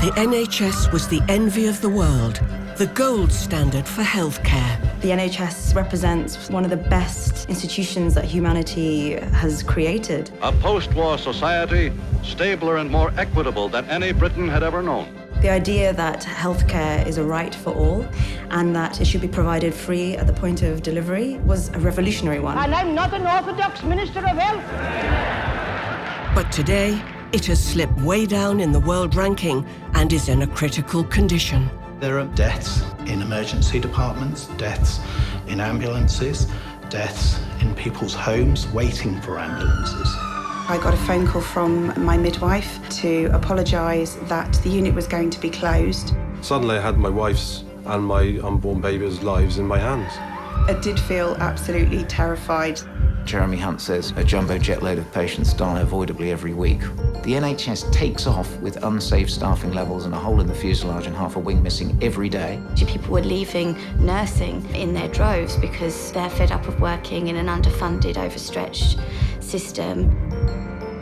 The NHS was the envy of the world, the gold standard for healthcare. The NHS represents one of the best institutions that humanity has created. A post-war society, stabler and more equitable than any Britain had ever known. The idea that healthcare is a right for all and that it should be provided free at the point of delivery was a revolutionary one. And I'm not an orthodox minister of health. But today, it has slipped way down in the world ranking and is in a critical condition. There are deaths in emergency departments, deaths in ambulances, deaths in people's homes waiting for ambulances. I got a phone call from my midwife to apologise that the unit was going to be closed. Suddenly I had my wife's and my unborn baby's lives in my hands. I did feel absolutely terrified. Jeremy Hunt says a jumbo jet load of patients die avoidably every week. The NHS takes off with unsafe staffing levels and a hole in the fuselage and half a wing missing every day. People were leaving nursing in their droves because they're fed up of working in an underfunded, overstretched system.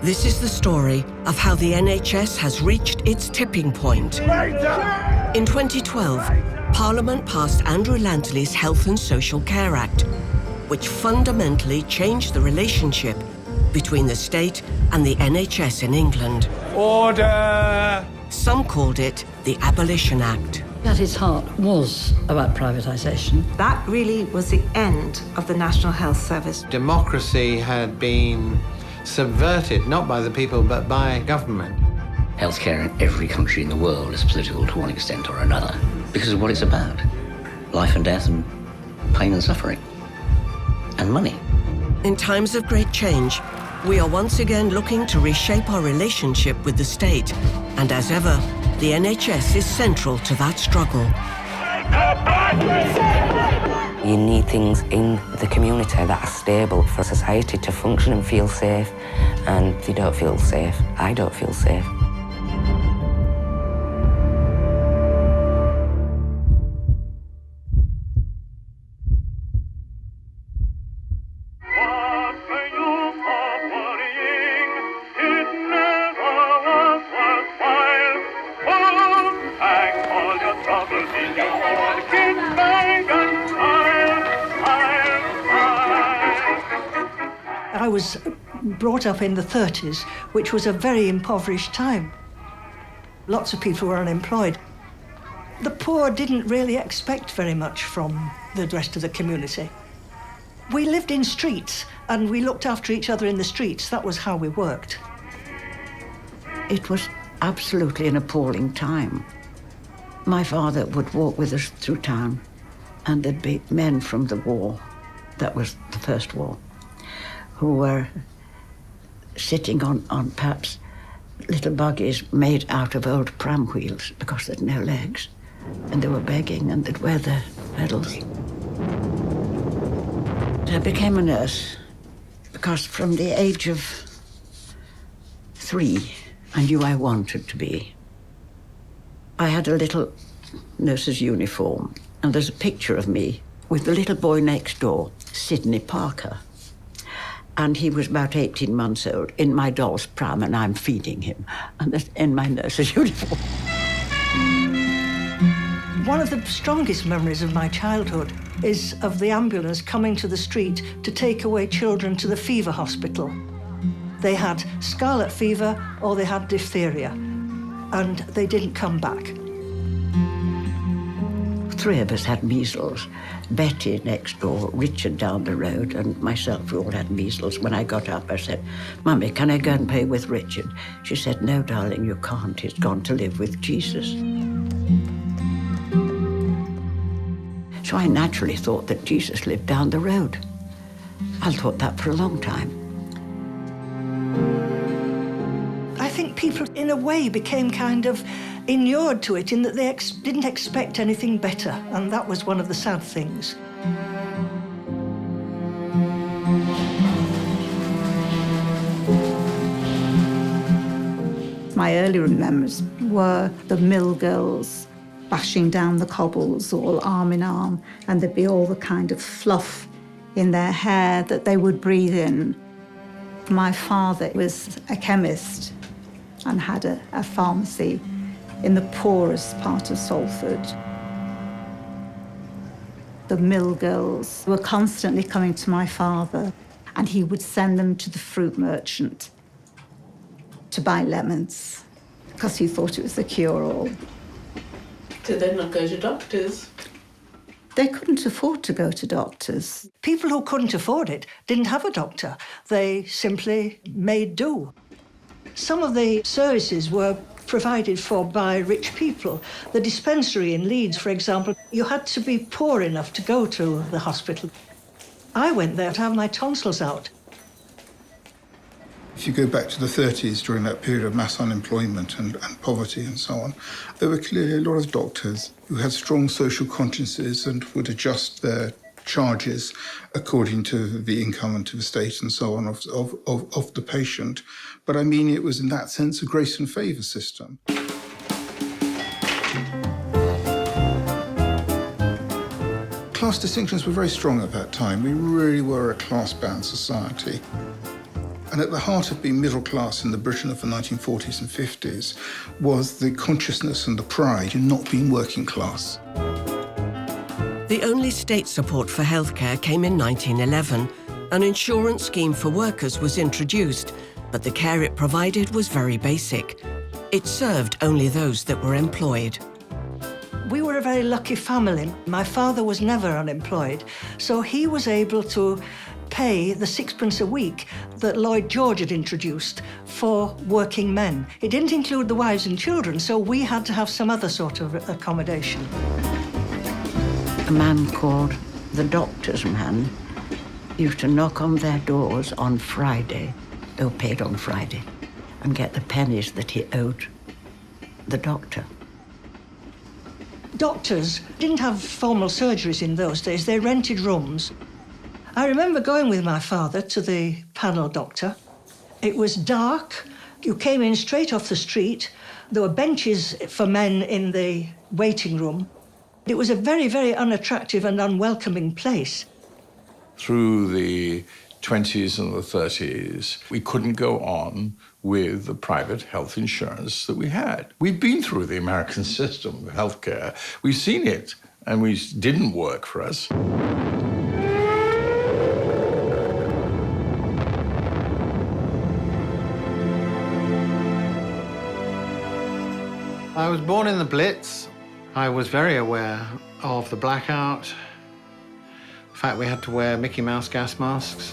This is the story of how the NHS has reached its tipping point. In 2012, Parliament passed Andrew Langley's Health and Social Care Act, which fundamentally changed the relationship between the state and the NHS in England. Order! Some called it the Abolition Act. At its heart was about privatisation. That really was the end of the National Health Service. Democracy had been subverted, not by the people, but by government. Healthcare in every country in the world is political to one extent or another, because of what it's about. Life and death and pain and suffering. And money. In times of great change, we are once again looking to reshape our relationship with the state. And as ever, the NHS is central to that struggle. You need things in the community that are stable for society to function and feel safe. And they don't feel safe. I don't feel safe. I was brought up in the 30s, which was a very impoverished time. Lots of people were unemployed. The poor didn't really expect very much from the rest of the community. We lived in streets and we looked after each other in the streets. That was how we worked. It was absolutely an appalling time. My father would walk with us through town and there'd be men from the war, that was the First War, who were sitting on perhaps little buggies made out of old pram wheels because they'd no legs. And they were begging and they'd wear their medals. I became a nurse because from the age of 3, I knew I wanted to be. I had a little nurse's uniform and there's a picture of me with the little boy next door, Sidney Parker. And he was about 18 months old in my doll's pram, and I'm feeding him, and that's in my nurse's uniform. One of the strongest memories of my childhood is of the ambulance coming to the street to take away children to the fever hospital. They had scarlet fever or they had diphtheria, and they didn't come back. 3 of us had measles. Betty next door, Richard down the road, and myself, we all had measles. When I got up, I said, "Mummy, can I go and play with Richard?" She said, "No, darling, you can't. He's gone to live with Jesus." So I naturally thought that Jesus lived down the road. I thought that for a long time. I think people, in a way, became kind of inured to it in that they didn't expect anything better, and that was one of the sad things. My early memories were the mill girls bashing down the cobbles all arm in arm, and there'd be all the kind of fluff in their hair that they would breathe in. My father was a chemist and had a pharmacy in the poorest part of Salford. The mill girls were constantly coming to my father, and he would send them to the fruit merchant to buy lemons, because he thought it was the cure-all. Did they not go to doctors? They couldn't afford to go to doctors. People who couldn't afford it didn't have a doctor. They simply made do. Some of the services were provided for by rich people. The dispensary in Leeds, for example, you had to be poor enough to go to the hospital. I went there to have my tonsils out. If you go back to the 30s, during that period of mass unemployment and poverty and so on, there were clearly a lot of doctors who had strong social consciences and would adjust their charges according to the income and to the state and so on of the patient. But I mean, it was in that sense a grace and favour system. Class distinctions were very strong at that time. We really were a class-bound society. And at the heart of being middle class in the Britain of the 1940s and 50s was the consciousness and the pride in not being working class. The only state support for healthcare came in 1911. An insurance scheme for workers was introduced, but the care it provided was very basic. It served only those that were employed. We were a very lucky family. My father was never unemployed, so he was able to pay the £6 a week that Lloyd George had introduced for working men. It didn't include the wives and children, so we had to have some other sort of accommodation. A man called the doctor's man used to knock on their doors on Friday, they were paid on Friday, and get the pennies that he owed the doctor. Doctors didn't have formal surgeries in those days. They rented rooms. I remember going with my father to the panel doctor. It was dark. You came in straight off the street. There were benches for men in the waiting room. It was a very, very unattractive and unwelcoming place. Through the 20s and the 30s, we couldn't go on with the private health insurance that we had. We've been through the American system of healthcare. We've seen it, and we didn't work for us. I was born in the Blitz. I was very aware of the blackout. In fact, we had to wear Mickey Mouse gas masks.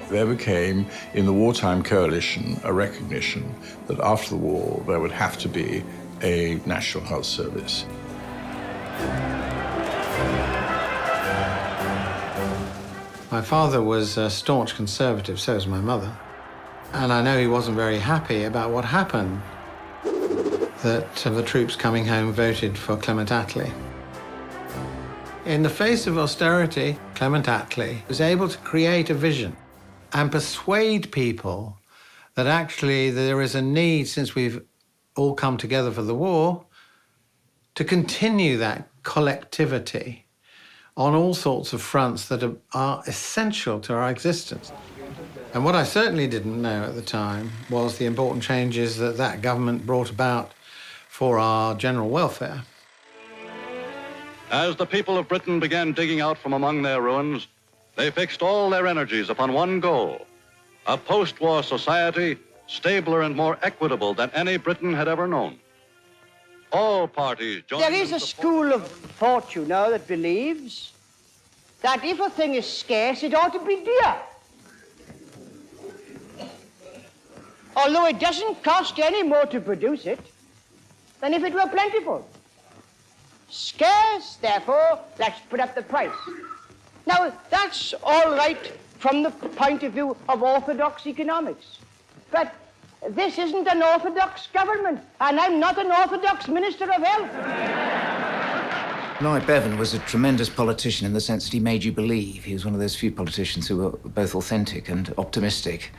There became, in the wartime coalition, a recognition that after the war, there would have to be a national health service. My father was a staunch conservative, so was my mother. And I know he wasn't very happy about what happened, that the troops coming home voted for Clement Attlee. In the face of austerity, Clement Attlee was able to create a vision and persuade people that actually there is a need, since we've all come together for the war, to continue that collectivity on all sorts of fronts that are essential to our existence. And what I certainly didn't know at the time was the important changes that that government brought about for our general welfare. As the people of Britain began digging out from among their ruins, they fixed all their energies upon one goal: a post-war society stabler and more equitable than any Britain had ever known. All parties joined. There is a school of thought, you know, that believes that if a thing is scarce, it ought to be dear. Although it doesn't cost any more to produce it than if it were plentiful. Scarce, therefore, let's put up the price. Now, that's all right from the point of view of orthodox economics. But this isn't an orthodox government, and I'm not an orthodox Minister of Health. Nye Bevan was a tremendous politician in the sense that he made you believe. He was one of those few politicians who were both authentic and optimistic.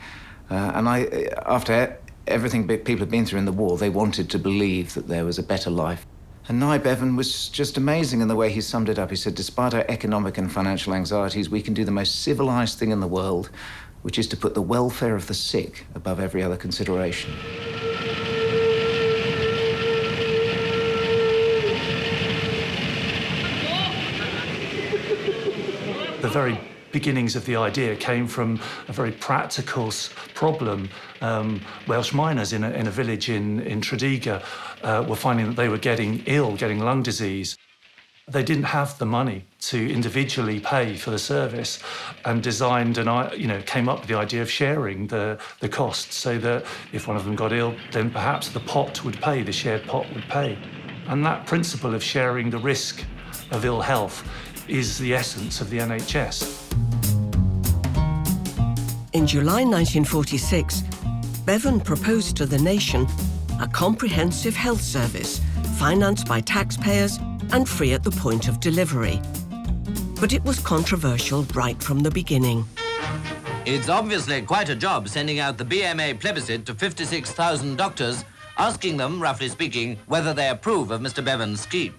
After everything people had been through in the war, they wanted to believe that there was a better life. And Nye Bevan was just amazing in the way he summed it up. He said, despite our economic and financial anxieties, we can do the most civilized thing in the world, which is to put the welfare of the sick above every other consideration. The very beginnings of the idea came from a very practical problem. Welsh miners in a village in Tredegar were finding that they were getting ill, getting lung disease. They didn't have the money to individually pay for the service, and designed and came up with the idea of sharing the costs, so that if one of them got ill, then perhaps the pot would pay, the shared pot would pay. And that principle of sharing the risk of ill health is the essence of the NHS. In July 1946, Bevan proposed to the nation a comprehensive health service financed by taxpayers and free at the point of delivery. But it was controversial right from the beginning. It's obviously quite a job sending out the BMA plebiscite to 56,000 doctors, asking them, roughly speaking, whether they approve of Mr. Bevan's scheme.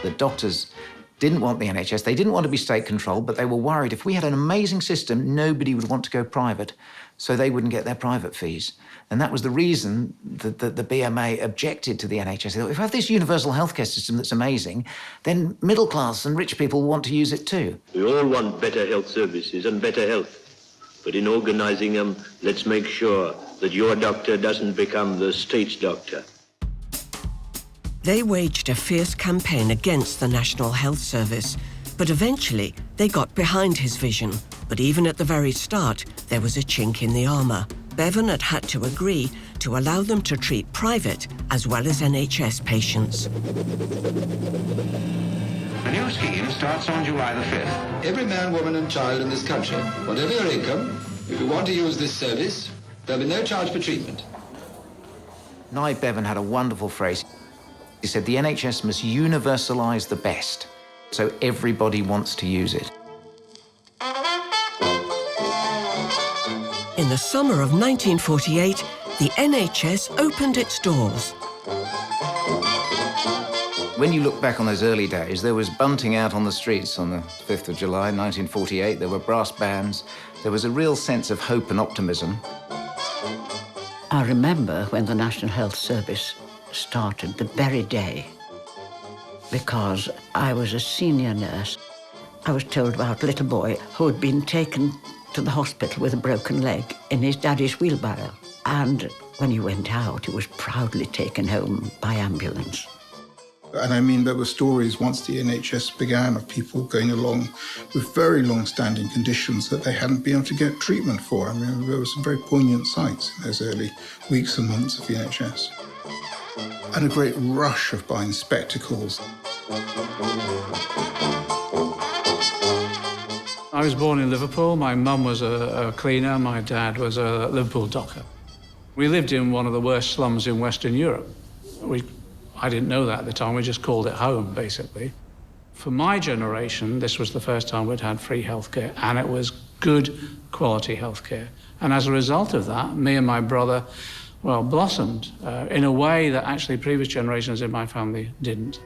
The doctors didn't want the NHS. They didn't want to be state-controlled, but they were worried if we had an amazing system, nobody would want to go private, so they wouldn't get their private fees. And that was the reason that the BMA objected to the NHS. They thought, if we have this universal healthcare system that's amazing, then middle class and rich people will want to use it too. We all want better health services and better health. But in organising them, let's make sure that your doctor doesn't become the state's doctor. They waged a fierce campaign against the National Health Service, but eventually they got behind his vision. But even at the very start, there was a chink in the armour. Bevan had to agree to allow them to treat private as well as NHS patients. The new scheme starts on July the 5th. Every man, woman and child in this country, whatever your income, if you want to use this service, there'll be no charge for treatment. Nye Bevan had a wonderful phrase. He said, the NHS must universalise the best, so everybody wants to use it. In the summer of 1948, the NHS opened its doors. When you look back on those early days, there was bunting out on the streets on the 5th of July, 1948. There were brass bands. There was a real sense of hope and optimism. I remember when the National Health Service started the very day, because I was a senior nurse. I was told about a little boy who had been taken to the hospital with a broken leg in his daddy's wheelbarrow. And when he went out, he was proudly taken home by ambulance. And I mean, there were stories once the NHS began of people going along with very long-standing conditions that they hadn't been able to get treatment for. I mean, there were some very poignant sights in those early weeks and months of the NHS. And a great rush of buying spectacles. I was born in Liverpool. My mum was a cleaner. My dad was a Liverpool docker. We lived in one of the worst slums in Western Europe. I didn't know that at the time. We just called it home, basically. For my generation, this was the first time we'd had free healthcare, and it was good quality healthcare. And as a result of that, me and my brother, well, blossomed in a way that actually previous generations in my family didn't.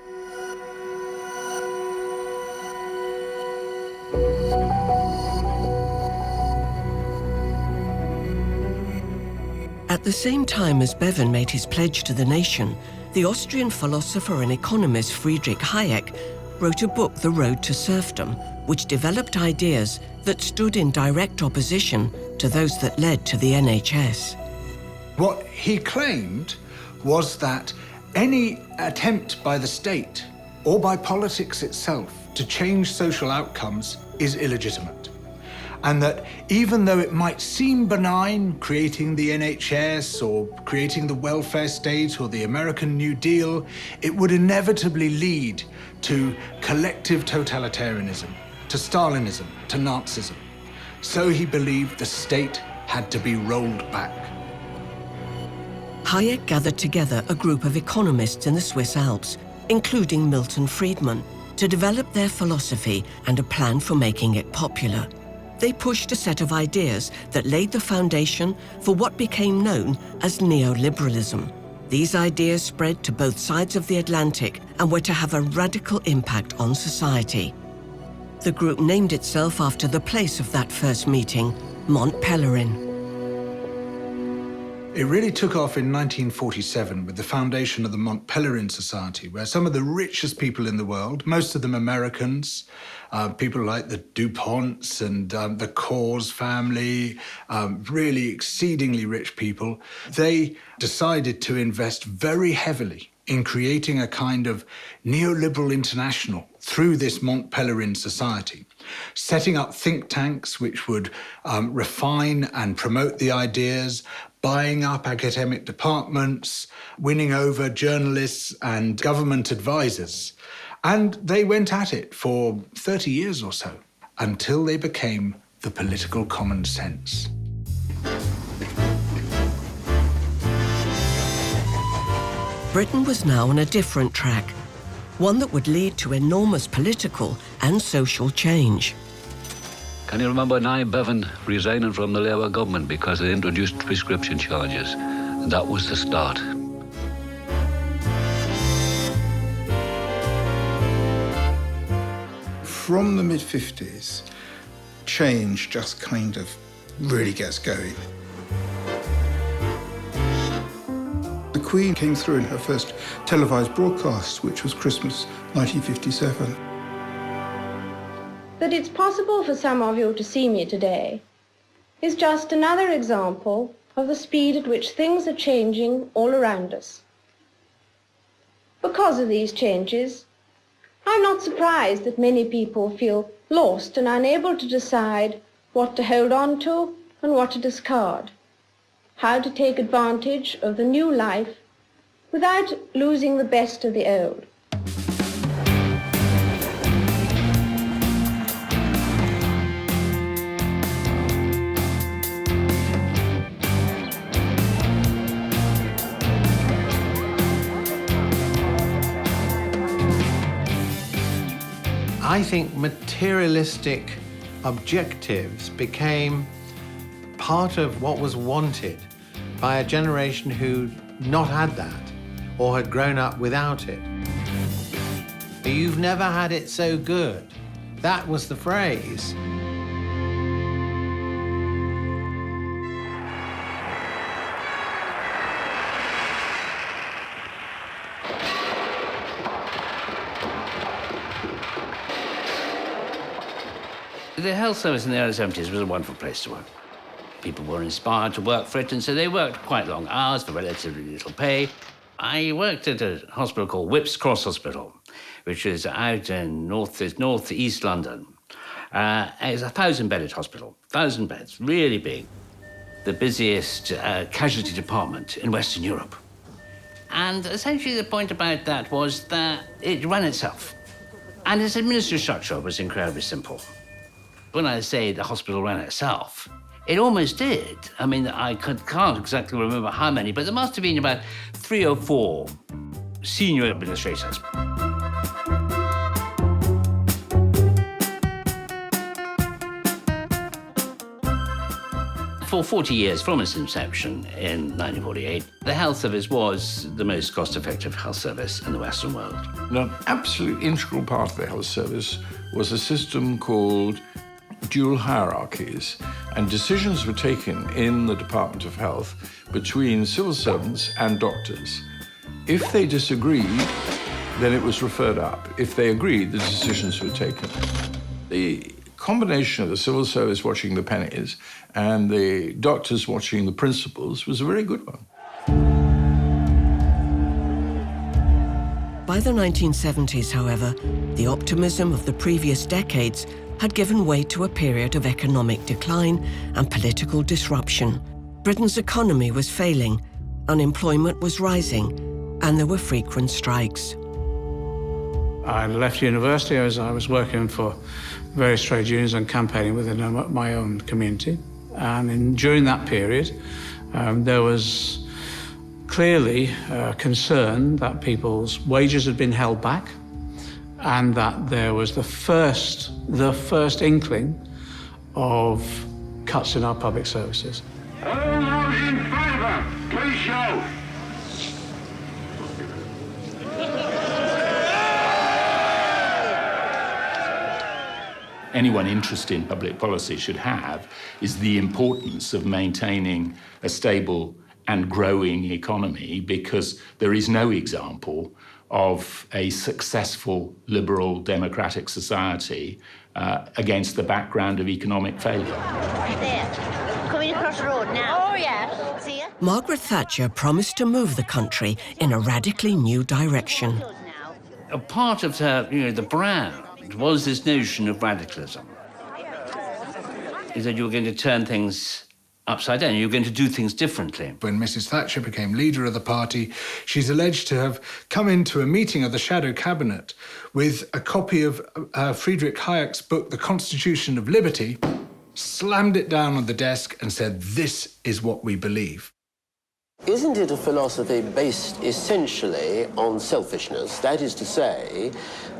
At the same time as Bevan made his pledge to the nation, the Austrian philosopher and economist Friedrich Hayek wrote a book, The Road to Serfdom, which developed ideas that stood in direct opposition to those that led to the NHS. What he claimed was that any attempt by the state or by politics itself to change social outcomes is illegitimate. And that even though it might seem benign, creating the NHS or creating the welfare state or the American New Deal, it would inevitably lead to collective totalitarianism, to Stalinism, to Nazism. So he believed the state had to be rolled back. Hayek gathered together a group of economists in the Swiss Alps, including Milton Friedman, to develop their philosophy and a plan for making it popular. They pushed a set of ideas that laid the foundation for what became known as neoliberalism. These ideas spread to both sides of the Atlantic and were to have a radical impact on society. The group named itself after the place of that first meeting, Mont Pelerin. It really took off in 1947 with the foundation of the Mont Pelerin Society, where some of the richest people in the world, most of them Americans, people like the DuPonts and the Coors family, really exceedingly rich people, they decided to invest very heavily in creating a kind of neoliberal international through this Mont Pelerin Society, setting up think tanks which would refine and promote the ideas, buying up academic departments, winning over journalists and government advisors. And they went at it for 30 years or so, until they became the political common sense. Britain was now on a different track, one that would lead to enormous political and social change. Can you remember Nye Bevan resigning from the Labour government because they introduced prescription charges? And that was the start. From the mid-50s, change just kind of really gets going. The Queen came through in her first televised broadcast, which was Christmas 1957. That it's possible for some of you to see me today is just another example of the speed at which things are changing all around us. Because of these changes, I'm not surprised that many people feel lost and unable to decide what to hold on to and what to discard, how to take advantage of the new life without losing the best of the old. I think materialistic objectives became part of what was wanted by a generation who'd not had that or had grown up without it. You've never had it so good. That was the phrase. The health service in the early 70s was a wonderful place to work. People were inspired to work for it, and so they worked quite long hours for relatively little pay. I worked at a hospital called Whipps Cross Hospital, which is out in north-east London. It's a 1,000-bedded hospital, 1,000 beds, really big. The busiest casualty department in Western Europe. And essentially the point about that was that it ran itself. And its administrative structure was incredibly simple. When I say the hospital ran itself, it almost did. I mean, I can't exactly remember how many, but there must have been about 3 or 4 senior administrators. For 40 years, from its inception in 1948, the health service was the most cost-effective health service in the Western world. An absolute integral part of the health service was a system called dual hierarchies, and decisions were taken in the Department of Health between civil servants and doctors. If they disagreed, then it was referred up. If they agreed, the decisions were taken. The combination of the civil service watching the pennies and the doctors watching the principles was a very good one. By the 1970s, however, the optimism of the previous decades had given way to a period of economic decline and political disruption. Britain's economy was failing, unemployment was rising, and there were frequent strikes. I left university as I was working for various trade unions and campaigning within my own community. And during that period, there was clearly concern that people's wages had been held back, and that there was the first inkling of cuts in our public services. All those in favour, please show. anyone interested in public policy should have is the importance of maintaining a stable and growing economy, because there is no example of a successful liberal democratic society against the background of economic failure. Right there. Coming across the road now. Oh, yes. See ya? Margaret Thatcher promised to move the country in a radically new direction. A part of her, the brand was this notion of radicalism. Is that you were going to turn things upside down, you were going to do things differently. When Mrs. Thatcher became leader of the party, she's alleged to have come into a meeting of the shadow cabinet with a copy of Friedrich Hayek's book, The Constitution of Liberty, slammed it down on the desk and said, "This is what we believe." Isn't it a philosophy based essentially on selfishness? That is to say,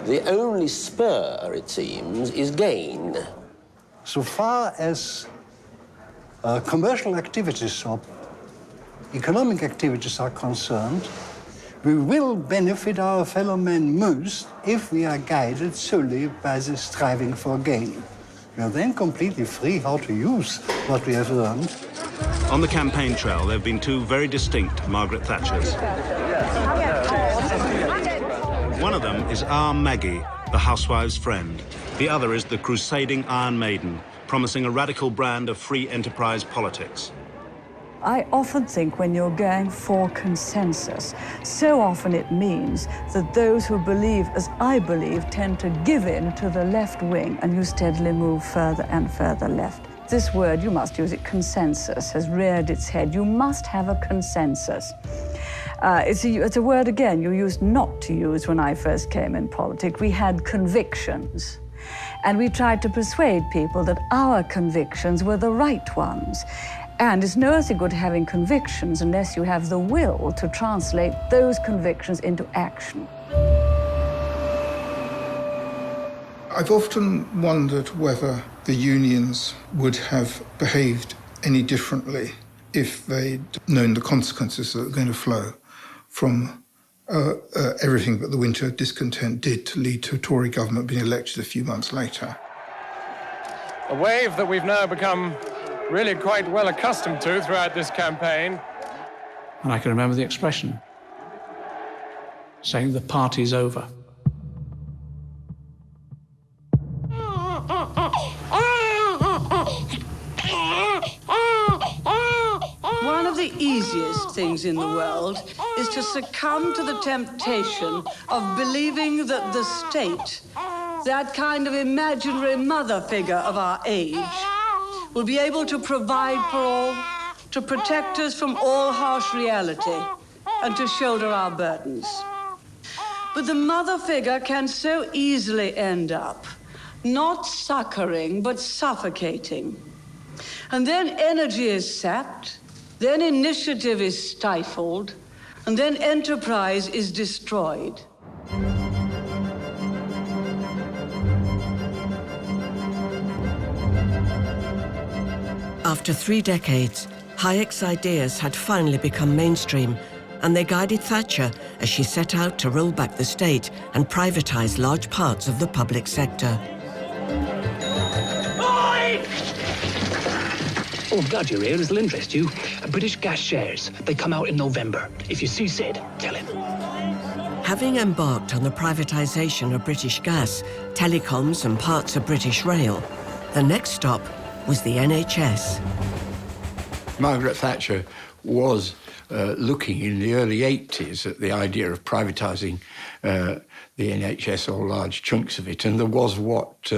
the only spur, it seems, is gain. So far as commercial activities or economic activities are concerned, we will benefit our fellow men most if we are guided solely by the striving for gain. We are then completely free how to use what we have earned. On the campaign trail, there have been two very distinct Margaret Thatchers. One of them is our Maggie, the housewife's friend. The other is the crusading Iron Maiden, promising a radical brand of free enterprise politics. I often think when you're going for consensus, so often it means that those who believe, as I believe, tend to give in to the left wing, and you steadily move further and further left. This word, you must use it, consensus, has reared its head. You must have a consensus. It's a word, again, you used not to use when I first came in politics. We had convictions. And we tried to persuade people that our convictions were the right ones. And it's no good having convictions unless you have the will to translate those convictions into action. I've often wondered whether the unions would have behaved any differently if they'd known the consequences that were going to flow from everything that the winter discontent did to lead to a Tory government being elected a few months later. A wave that we've now become really quite well accustomed to throughout this campaign. And I can remember the expression, saying the party's over. One of the easiest things in the world is to succumb to the temptation of believing that the state, that kind of imaginary mother figure of our age, will be able to provide for all, to protect us from all harsh reality, and to shoulder our burdens. But the mother figure can so easily end up not succoring, but suffocating. And then energy is sapped, then initiative is stifled, and then enterprise is destroyed. After 3 decades, Hayek's ideas had finally become mainstream, and they guided Thatcher as she set out to roll back the state and privatize large parts of the public sector. Oh, God, you're here. This'll interest you. British gas shares. They come out in November. If you see Sid, tell him. Having embarked on the privatization of British gas, telecoms and parts of British rail, the next stop was the NHS. Margaret Thatcher was looking in the early 80s at the idea of privatising the NHS, or large chunks of it, and there was what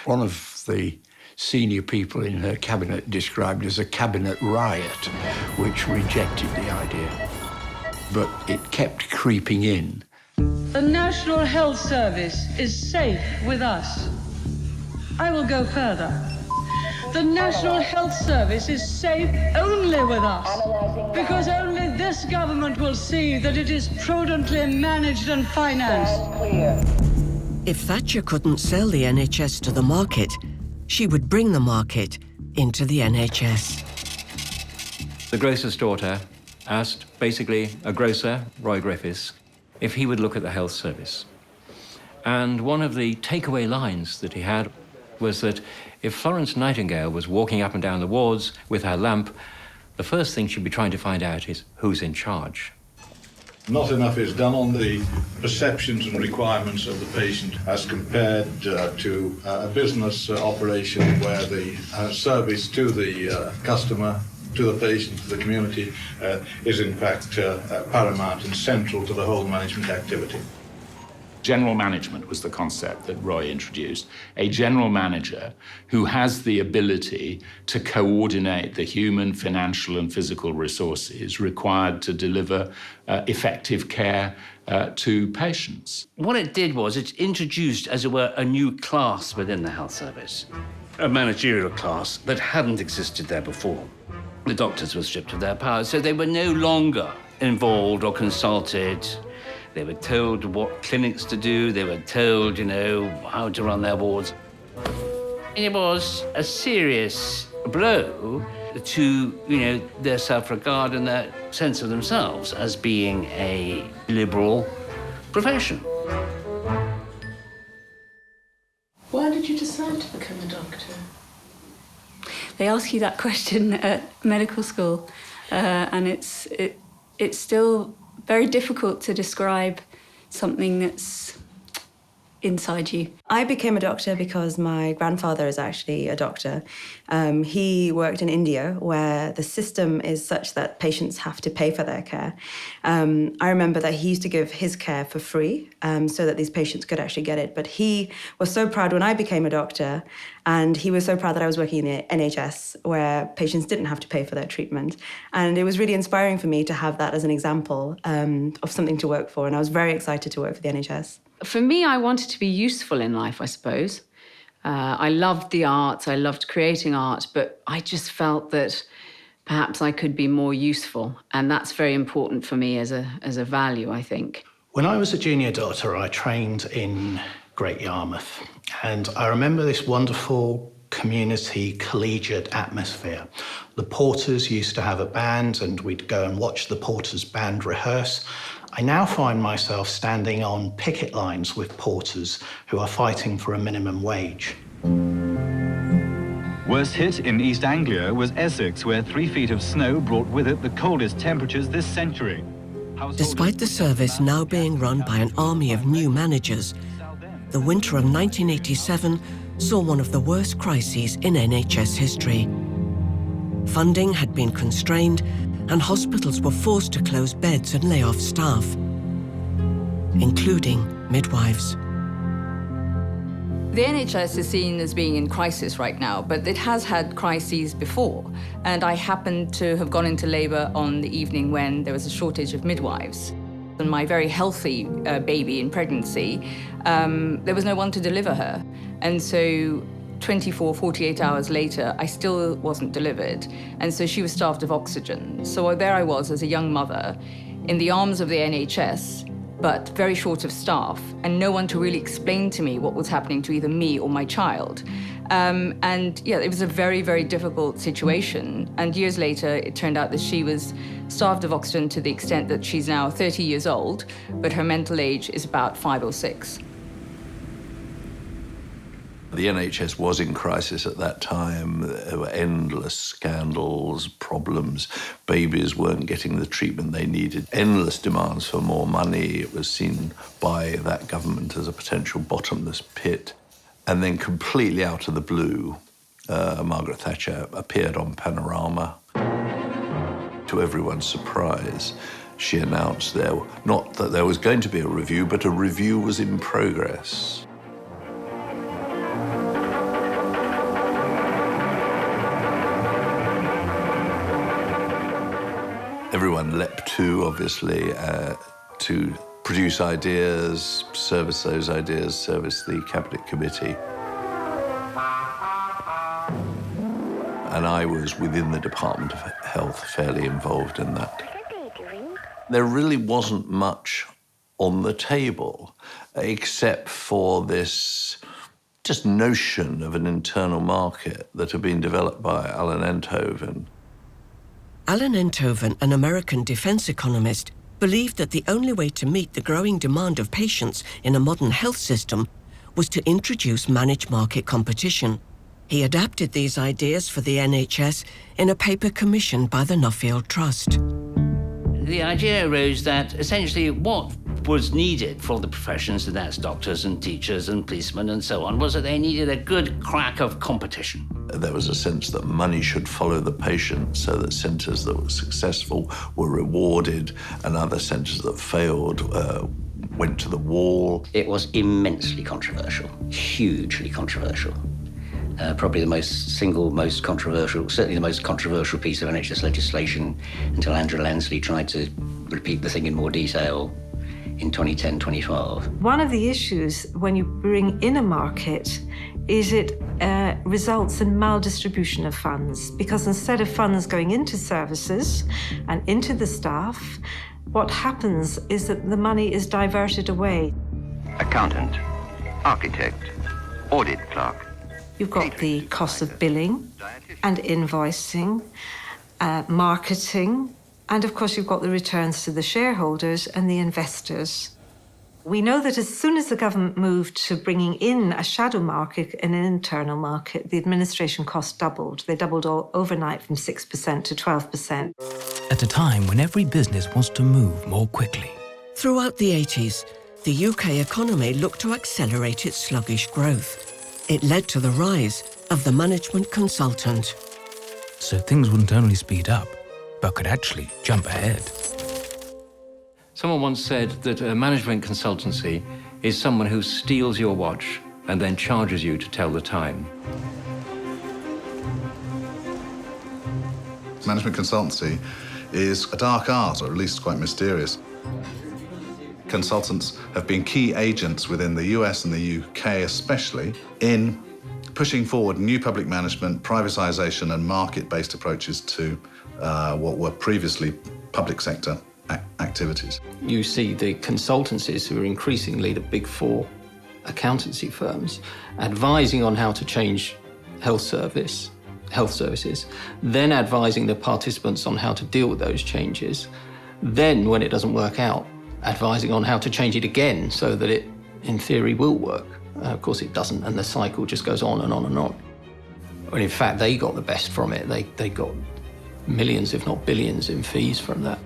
one of the senior people in her cabinet described as a cabinet riot, which rejected the idea. But it kept creeping in. The National Health Service is safe with us. I will go further. The National Health Service is safe only with us, because only this government will see that it is prudently managed and financed. If Thatcher couldn't sell the NHS to the market, she would bring the market into the NHS. The grocer's daughter asked, basically, a grocer, Roy Griffiths, if he would look at the health service. And one of the takeaway lines that he had was that if Florence Nightingale was walking up and down the wards with her lamp, the first thing she'd be trying to find out is who's in charge. Not enough is done on the perceptions and requirements of the patient as compared to a business operation where the service to the customer, to the patient, to the community is in fact paramount and central to the whole management activity. General management was the concept that Roy introduced. A general manager who has the ability to coordinate the human, financial, and physical resources required to deliver effective care to patients. What it did was it introduced, as it were, a new class within the health service, a managerial class that hadn't existed there before. The doctors were stripped of their powers, so they were no longer involved or consulted. They were told what clinics to do. They were told, how to run their wards. It was a serious blow to, their self-regard and their sense of themselves as being a liberal profession. Why did you decide to become a doctor? They ask you that question at medical school, and it's still very difficult to describe something that's inside you. I became a doctor because my grandfather is actually a doctor. He worked in India, where the system is such that patients have to pay for their care. I remember that he used to give his care for free so that these patients could actually get it. But he was so proud when I became a doctor, and he was so proud that I was working in the NHS, where patients didn't have to pay for their treatment. And it was really inspiring for me to have that as an example of something to work for. And I was very excited to work for the NHS. For me, I wanted to be useful in life, I suppose. I loved the arts, I loved creating art, but I just felt that perhaps I could be more useful. And that's very important for me as a value, I think. When I was a junior doctor, I trained in Great Yarmouth. And I remember this wonderful community collegiate atmosphere. The porters used to have a band, and we'd go and watch the porters' band rehearse. I now find myself standing on picket lines with porters who are fighting for a minimum wage. Worst hit in East Anglia was Essex, where 3 feet of snow brought with it the coldest temperatures this century. Despite the service now being run by an army of new managers, the winter of 1987 saw one of the worst crises in NHS history. Funding had been constrained, and hospitals were forced to close beds and lay off staff, including midwives. The NHS is seen as being in crisis right now, but it has had crises before. And I happened to have gone into labour on the evening when there was a shortage of midwives. And my very healthy baby in pregnancy, there was no one to deliver her. And so 24, 48 hours later, I still wasn't delivered. And so she was starved of oxygen. So there I was as a young mother in the arms of the NHS, but very short of staff, and no one to really explain to me what was happening to either me or my child. And yeah, it was a very, very difficult situation. And years later, it turned out that she was starved of oxygen to the extent that she's now 30 years old, but her mental age is about 5 or 6. The NHS was in crisis at that time. There were endless scandals, problems. Babies weren't getting the treatment they needed. Endless demands for more money. It was seen by that government as a potential bottomless pit. And then completely out of the blue, Margaret Thatcher appeared on Panorama. To everyone's surprise, she announced not that there was going to be a review, but a review was in progress. Everyone leapt to, obviously, to produce ideas, service those ideas, service the Cabinet Committee. And I was, within the Department of Health, fairly involved in that. There really wasn't much on the table, except for this just notion of an internal market that had been developed by Alan Enthoven. Alan Enthoven, an American defense economist, believed that the only way to meet the growing demand of patients in a modern health system was to introduce managed market competition. He adapted these ideas for the NHS in a paper commissioned by the Nuffield Trust. The idea arose that essentially what was needed for the professions, and that's doctors and teachers and policemen and so on, was that they needed a good crack of competition. There was a sense that money should follow the patient, so that centres that were successful were rewarded and other centres that failed went to the wall. It was immensely controversial, hugely controversial. Probably the most controversial, certainly the most controversial piece of NHS legislation until Andrew Lansley tried to repeat the thing in more detail in 2010-2012. One of the issues when you bring in a market is it results in maldistribution of funds, because instead of funds going into services and into the staff, what happens is that the money is diverted away. Accountant, architect, audit clerk. You've got the cost of billing and invoicing, marketing, and of course you've got the returns to the shareholders and the investors. We know that as soon as the government moved to bringing in a shadow market and an internal market, the administration costs doubled. They doubled overnight from 6% to 12%. At a time when every business wants to move more quickly. Throughout the 80s, the UK economy looked to accelerate its sluggish growth. It led to the rise of the management consultant. So things wouldn't only speed up, but could actually jump ahead. Someone once said that a management consultancy is someone who steals your watch and then charges you to tell the time. Management consultancy is a dark art, or at least quite mysterious. Consultants have been key agents within the US and the UK especially in pushing forward new public management, privatisation and market-based approaches to what were previously public sector activities. You see the consultancies who are increasingly the big four accountancy firms advising on how to change health services, then advising the participants on how to deal with those changes, then when it doesn't work out, advising on how to change it again so that it, in theory, will work. Of course it doesn't, and the cycle just goes on and on and on. But in fact, they got the best from it. They got millions, if not billions, in fees from that.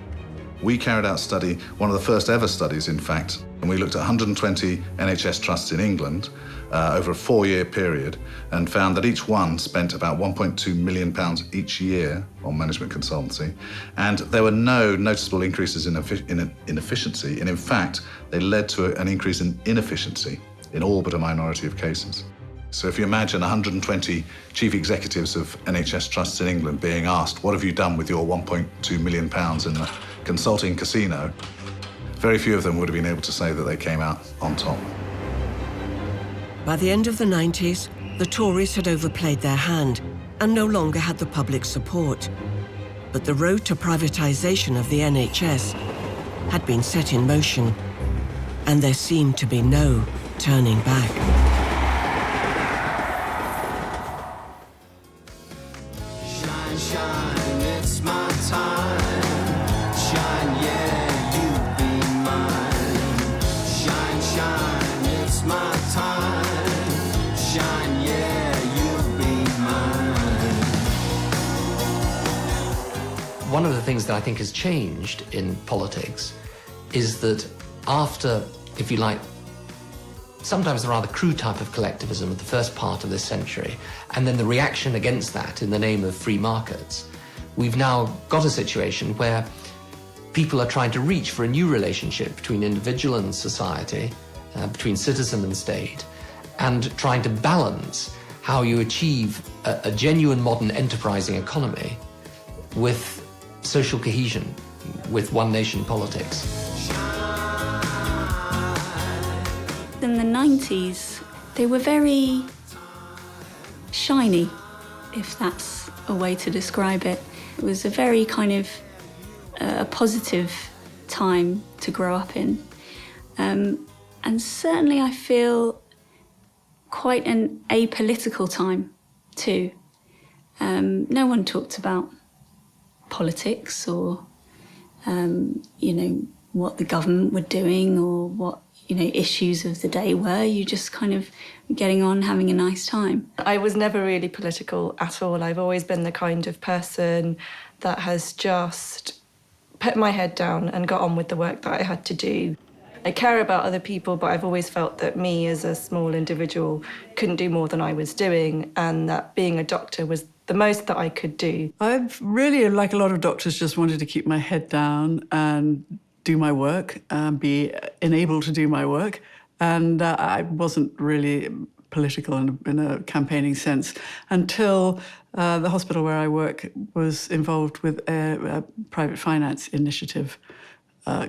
We carried out a study, one of the first ever studies, in fact, and we looked at 120 NHS trusts in England over a 4-year period and found that each one spent about £1.2 million each year on management consultancy, and there were no noticeable increases in efficiency, and in fact, they led to an increase in inefficiency in all but a minority of cases. So if you imagine 120 chief executives of NHS trusts in England being asked, what have you done with your £1.2 million in the consulting casino, very few of them would have been able to say that they came out on top. By the end of the 90s, the Tories had overplayed their hand and no longer had the public support. But the road to privatisation of the NHS had been set in motion, and there seemed to be no turning back. Shine, shine, it's my time. Shine, yeah, you be mine. Shine, shine, it's my time. Shine, yeah, you be mine. One of the things that I think has changed in politics is that after, if you like, sometimes a rather crude type of collectivism of the first part of this century, and then the reaction against that in the name of free markets, we've now got a situation where people are trying to reach for a new relationship between individual and society, between citizen and state, and trying to balance how you achieve a genuine modern enterprising economy with social cohesion, with one nation politics. In the 90s, they were very shiny, if that's a way to describe it. It was a very kind of a positive time to grow up in. And certainly I feel quite an apolitical time too. No one talked about politics or, you know, what the government were doing or what, issues of the day were. You just kind of getting on, having a nice time. I was never really political at all. I've always been the kind of person that has just put my head down and got on with the work that I had to do. I care about other people, but I've always felt that me as a small individual couldn't do more than I was doing, and that being a doctor was the most that I could do. I've really, like a lot of doctors, just wanted to keep my head down and do my work and be enabled to do my work. And I wasn't really political in a campaigning sense until the hospital where I work was involved with a private finance initiative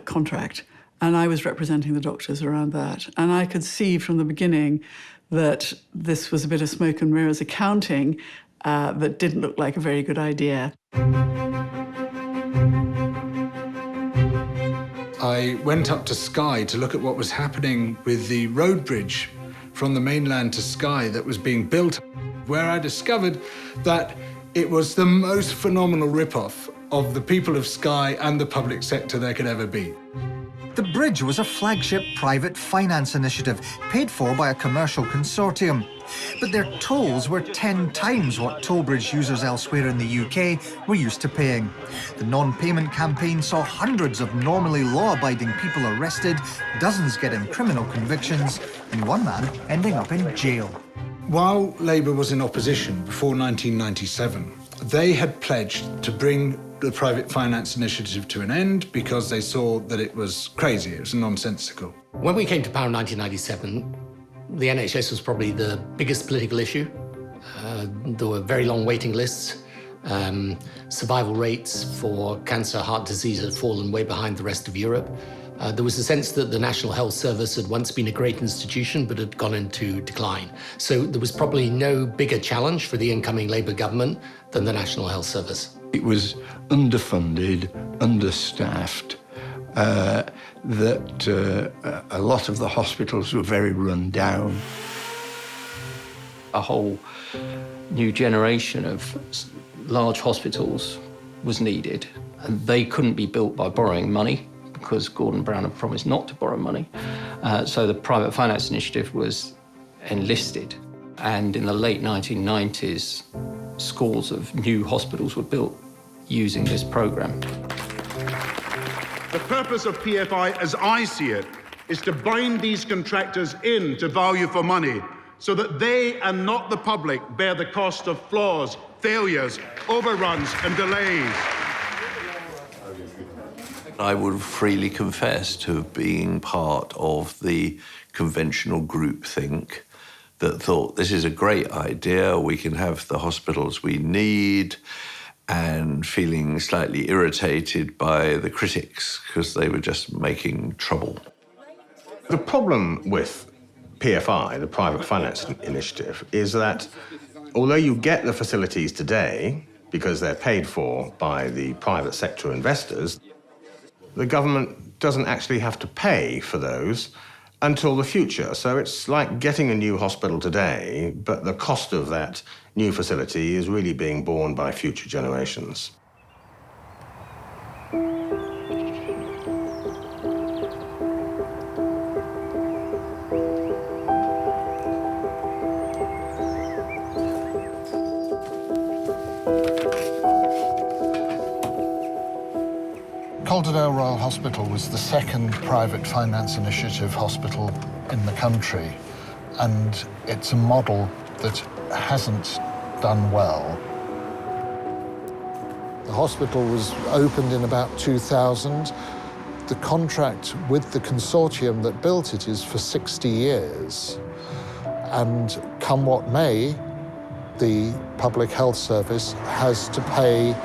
contract. And I was representing the doctors around that. And I could see from the beginning that this was a bit of smoke and mirrors accounting that didn't look like a very good idea. I went up to Skye to look at what was happening with the road bridge from the mainland to Skye that was being built, where I discovered that it was the most phenomenal rip-off of the people of Skye and the public sector there could ever be. The bridge was a flagship private finance initiative paid for by a commercial consortium. But their tolls were 10 times what toll bridge users elsewhere in the UK were used to paying. The non-payment campaign saw hundreds of normally law-abiding people arrested, dozens getting criminal convictions, and one man ending up in jail. While Labour was in opposition before 1997, they had pledged to bring the private finance initiative to an end because they saw that it was crazy, it was nonsensical. When we came to power in 1997, the NHS was probably the biggest political issue. There were very long waiting lists. Survival rates for cancer, heart disease had fallen way behind the rest of Europe. There was a sense that the National Health Service had once been a great institution, but had gone into decline. So there was probably no bigger challenge for the incoming Labour government than the National Health Service. It was underfunded, understaffed, that a lot of the hospitals were very run down. A whole new generation of large hospitals was needed, and they couldn't be built by borrowing money because Gordon Brown had promised not to borrow money. So the private finance initiative was enlisted, and in the late 1990s, scores of new hospitals were built using this program. The purpose of PFI, as I see it, is to bind these contractors into value for money so that they and not the public bear the cost of flaws, failures, overruns and delays. I would freely confess to being part of the conventional groupthink that thought this is a great idea, we can have the hospitals we need, and feeling slightly irritated by the critics because they were just making trouble. The problem with PFI, the Private Finance Initiative, is that although you get the facilities today because they're paid for by the private sector investors, the government doesn't actually have to pay for those until the future. So it's like getting a new hospital today, but the cost of that new facility is really being borne by future generations. Calderdale Royal Hospital was the second private finance initiative hospital in the country, and it's a model that hasn't done well. The hospital was opened in about 2000. The contract with the consortium that built it is for 60 years. And come what may, the Public Health Service has to pay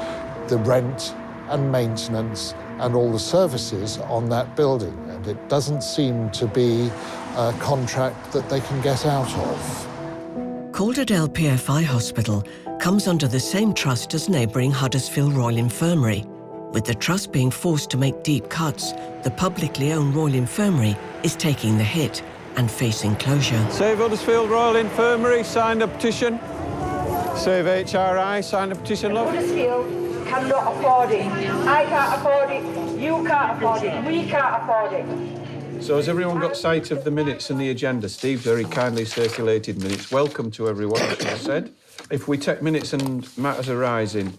the rent and maintenance and all the services on that building. And it doesn't seem to be a contract that they can get out of. Calderdale PFI Hospital comes under the same trust as neighbouring Huddersfield Royal Infirmary. With the trust being forced to make deep cuts, the publicly owned Royal Infirmary is taking the hit and facing closure. Save Huddersfield Royal Infirmary, signed a petition. Save HRI, signed a petition, love. Huddersfield cannot afford it. I can't afford it, you can't afford it, we can't afford it. So has everyone got sight of the minutes and the agenda? Steve very kindly circulated minutes. Welcome to everyone, I should have said. If we take minutes and matters arising,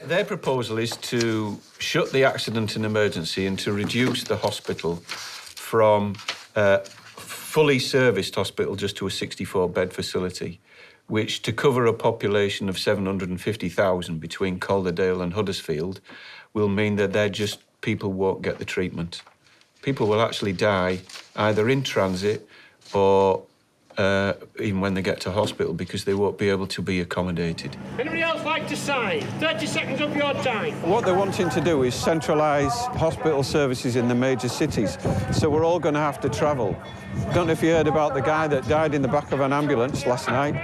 their proposal is to shut the accident and emergency and to reduce the hospital from fully serviced hospital just to a 64-bed facility, which, to cover a population of 750,000 between Calderdale and Huddersfield, will mean that people won't get the treatment. People will actually die either in transit or even when they get to hospital because they won't be able to be accommodated. Anybody else like to sign? 30 seconds of your time. What they're wanting to do is centralise hospital services in the major cities, so we're all going to have to travel. Don't know if you heard about the guy that died in the back of an ambulance last night.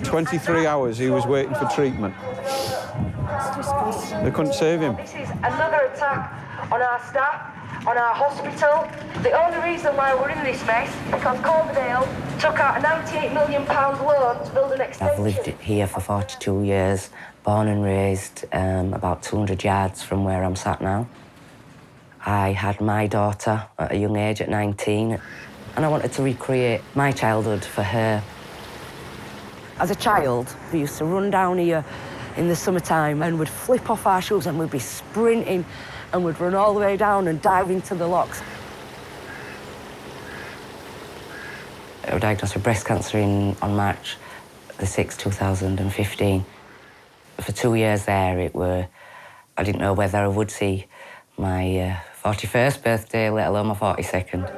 23 hours he was waiting for treatment. They couldn't save him. This is another attack on our staff, on our hospital. The only reason why we're in this mess is because Calderdale took out a £98 million loan to build an extension. I've lived here for 42 years, born and raised about 200 yards from where I'm sat now. I had my daughter at a young age, at 19, and I wanted to recreate my childhood for her. As a child, we used to run down here in the summertime and we'd flip off our shoes and we'd be sprinting and we'd run all the way down and dive into the locks. I was diagnosed with breast cancer on March the 6th, 2015. For 2 years there, I didn't know whether I would see my 41st birthday, let alone my 42nd.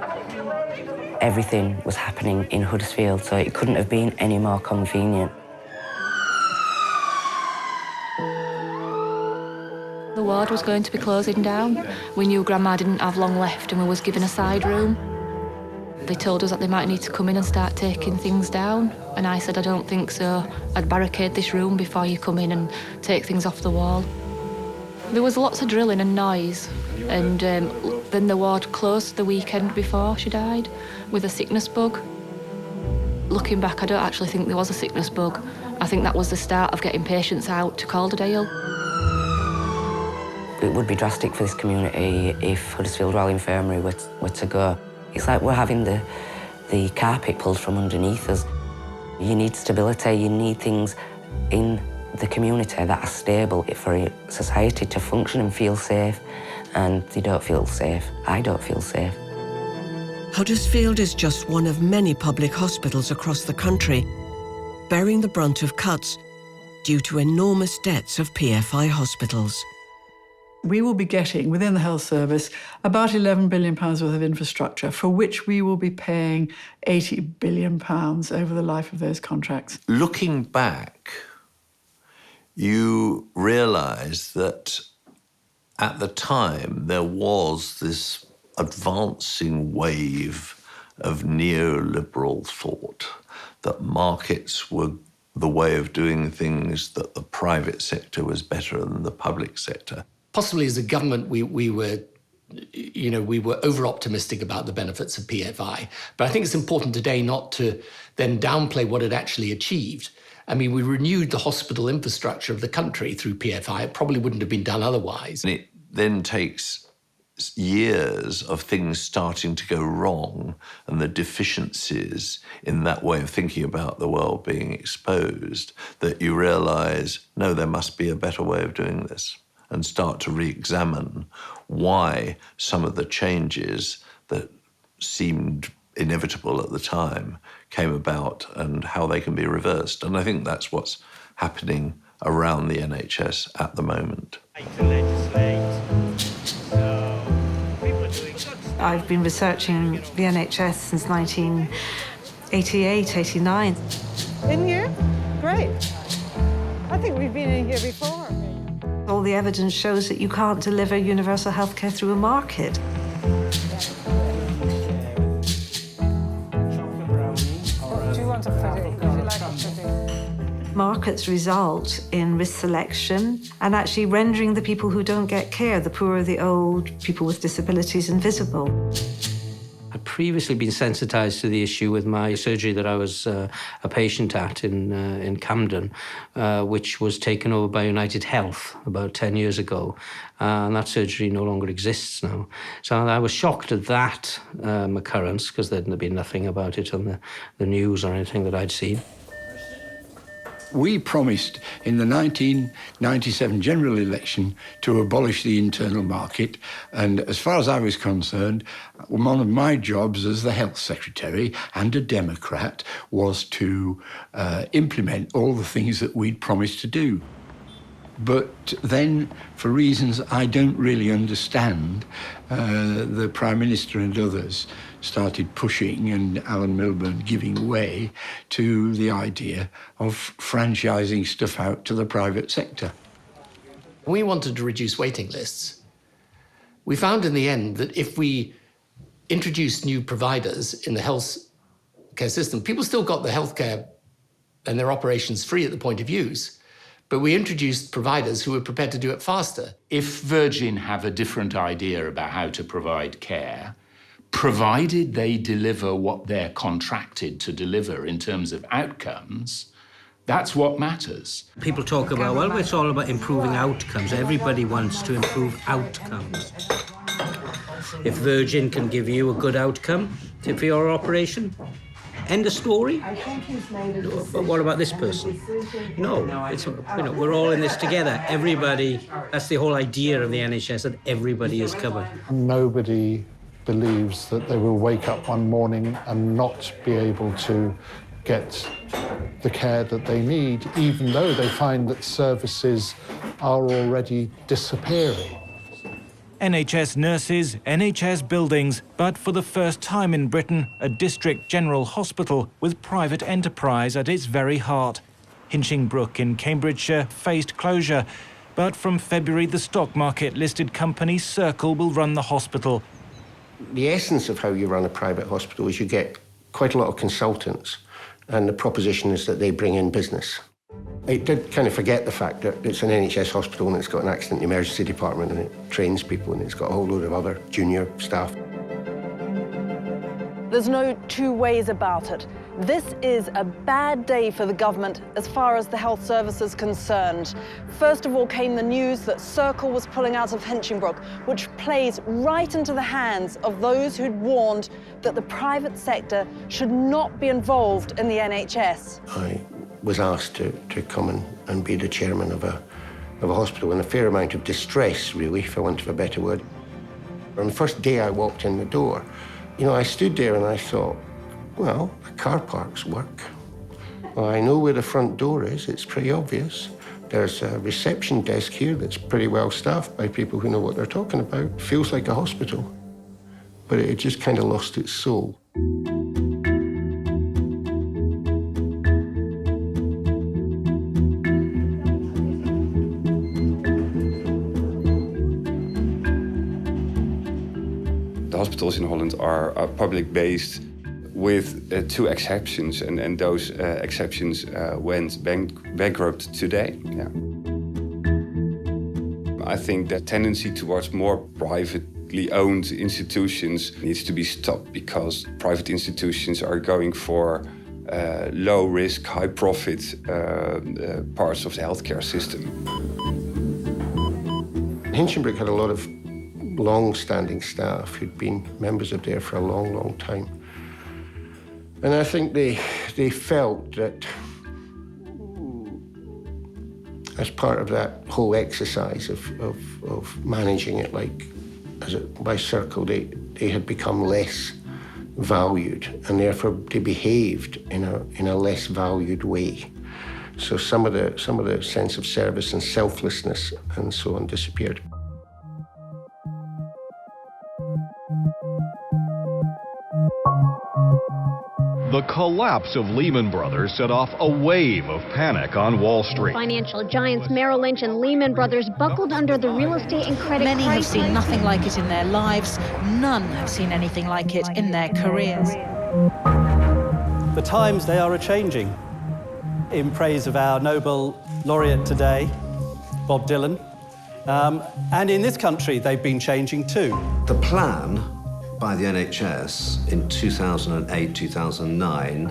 Everything was happening in Huddersfield, so it couldn't have been any more convenient. The ward was going to be closing down. We knew Grandma didn't have long left and we was given a side room. They told us that they might need to come in and start taking things down. And I said, I don't think so. I'd barricade this room before you come in and take things off the wall. There was lots of drilling and noise. And then the ward closed the weekend before she died with a sickness bug. Looking back, I don't actually think there was a sickness bug. I think that was the start of getting patients out to Calderdale. It would be drastic for this community if Huddersfield Royal Infirmary were to go. It's like we're having the carpet pulled from underneath us. You need stability, you need things in the community that are stable for society to function and feel safe, and they don't feel safe. I don't feel safe. Huddersfield is just one of many public hospitals across the country, bearing the brunt of cuts due to enormous debts of PFI hospitals. We will be getting, within the health service, about £11 billion worth of infrastructure, for which we will be paying £80 billion over the life of those contracts. Looking back, you realise that at the time there was this advancing wave of neoliberal thought, that markets were the way of doing things, that the private sector was better than the public sector. Possibly as a government, we were over-optimistic about the benefits of PFI. But I think it's important today not to then downplay what it actually achieved. I mean, we renewed the hospital infrastructure of the country through PFI. It probably wouldn't have been done otherwise. And it then takes years of things starting to go wrong and the deficiencies in that way of thinking about the world being exposed that you realise, no, there must be a better way of doing this, and start to re-examine why some of the changes that seemed inevitable at the time came about and how they can be reversed. And I think that's what's happening around the NHS at the moment. I've been researching the NHS since 1988, 89. In here? Great. I think we've been in here before. All the evidence shows that you can't deliver universal healthcare through a market. Do you want a pudding? Would you like a pudding? Markets result in risk selection and actually rendering the people who don't get care, the poor, the old, people with disabilities, invisible. I'd previously been sensitised to the issue with my surgery that I was a patient at in Camden, which was taken over by United Health about 10 years ago. And that surgery no longer exists now. So I was shocked at that occurrence, because there'd been nothing about it on the news or anything that I'd seen. We promised in the 1997 general election to abolish the internal market, and as far as I was concerned, one of my jobs as the health secretary and a Democrat was to implement all the things that we'd promised to do. But then, for reasons I don't really understand, the Prime Minister and others started pushing, and Alan Milburn giving way to the idea of franchising stuff out to the private sector. We wanted to reduce waiting lists. We found in the end that if we introduced new providers in the health care system, people still got the healthcare and their operations free at the point of use. But we introduced providers who were prepared to do it faster. If Virgin have a different idea about how to provide care, provided they deliver what they're contracted to deliver in terms of outcomes, that's what matters. People talk about, well, it's all about improving outcomes. Everybody wants to improve outcomes. If Virgin can give you a good outcome for your operation, end of story. But what about this person? No, it's, we're all in this together. Everybody, that's the whole idea of the NHS, that everybody is covered. Nobody believes that they will wake up one morning and not be able to get the care that they need, even though they find that services are already disappearing. NHS nurses, NHS buildings, but for the first time in Britain, a district general hospital with private enterprise at its very heart. Hinchingbrook in Cambridgeshire faced closure, but from February the stock market listed company Circle will run the hospital. The essence of how you run a private hospital is you get quite a lot of consultants, and the proposition is that they bring in business. It did kind of forget the fact that it's an NHS hospital and it's got an accident emergency department and it trains people and it's got a whole load of other junior staff. There's no two ways about it. This is a bad day for the government as far as the health service is concerned. First of all came the news that Circle was pulling out of Hinchingbrook, which plays right into the hands of those who'd warned that the private sector should not be involved in the NHS. I was asked to come and be the chairman of a hospital in a fair amount of distress, really, for want of a better word. On the first day I walked in the door, I stood there and I thought, well, the car parks work. Well, I know where the front door is, it's pretty obvious. There's a reception desk here that's pretty well staffed by people who know what they're talking about. Feels like a hospital. But it just kind of lost its soul. The hospitals in Holland are public-based with two exceptions, and those exceptions went bankrupt today. Yeah. I think that tendency towards more privately owned institutions needs to be stopped, because private institutions are going for low-risk, high-profit parts of the healthcare system. Hinchingbrook had a lot of long-standing staff who'd been members of there for a long, long time. And I think they felt that as part of that whole exercise of managing it by Circle, they had become less valued, and therefore they behaved in a less valued way. So some of the sense of service and selflessness and so on disappeared. The collapse of Lehman Brothers set off a wave of panic on Wall Street. Financial giants Merrill Lynch and Lehman Brothers buckled under the real estate and credit crisis. Many have seen nothing like it in their lives. None have seen anything like it in their careers. The times, they are a-changing. In praise of our Nobel laureate today, Bob Dylan. And in this country, they've been changing too. The plan by the NHS in 2008, 2009,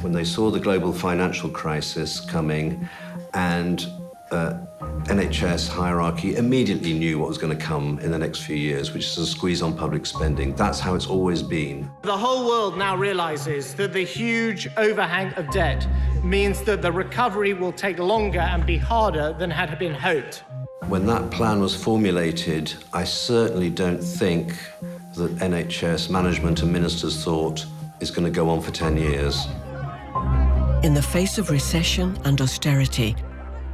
when they saw the global financial crisis coming, and NHS hierarchy immediately knew what was going to come in the next few years, which is a squeeze on public spending. That's how it's always been. The whole world now realizes that the huge overhang of debt means that the recovery will take longer and be harder than had been hoped. When that plan was formulated, I certainly don't think that NHS management and ministers thought it's going to go on for 10 years. In the face of recession and austerity,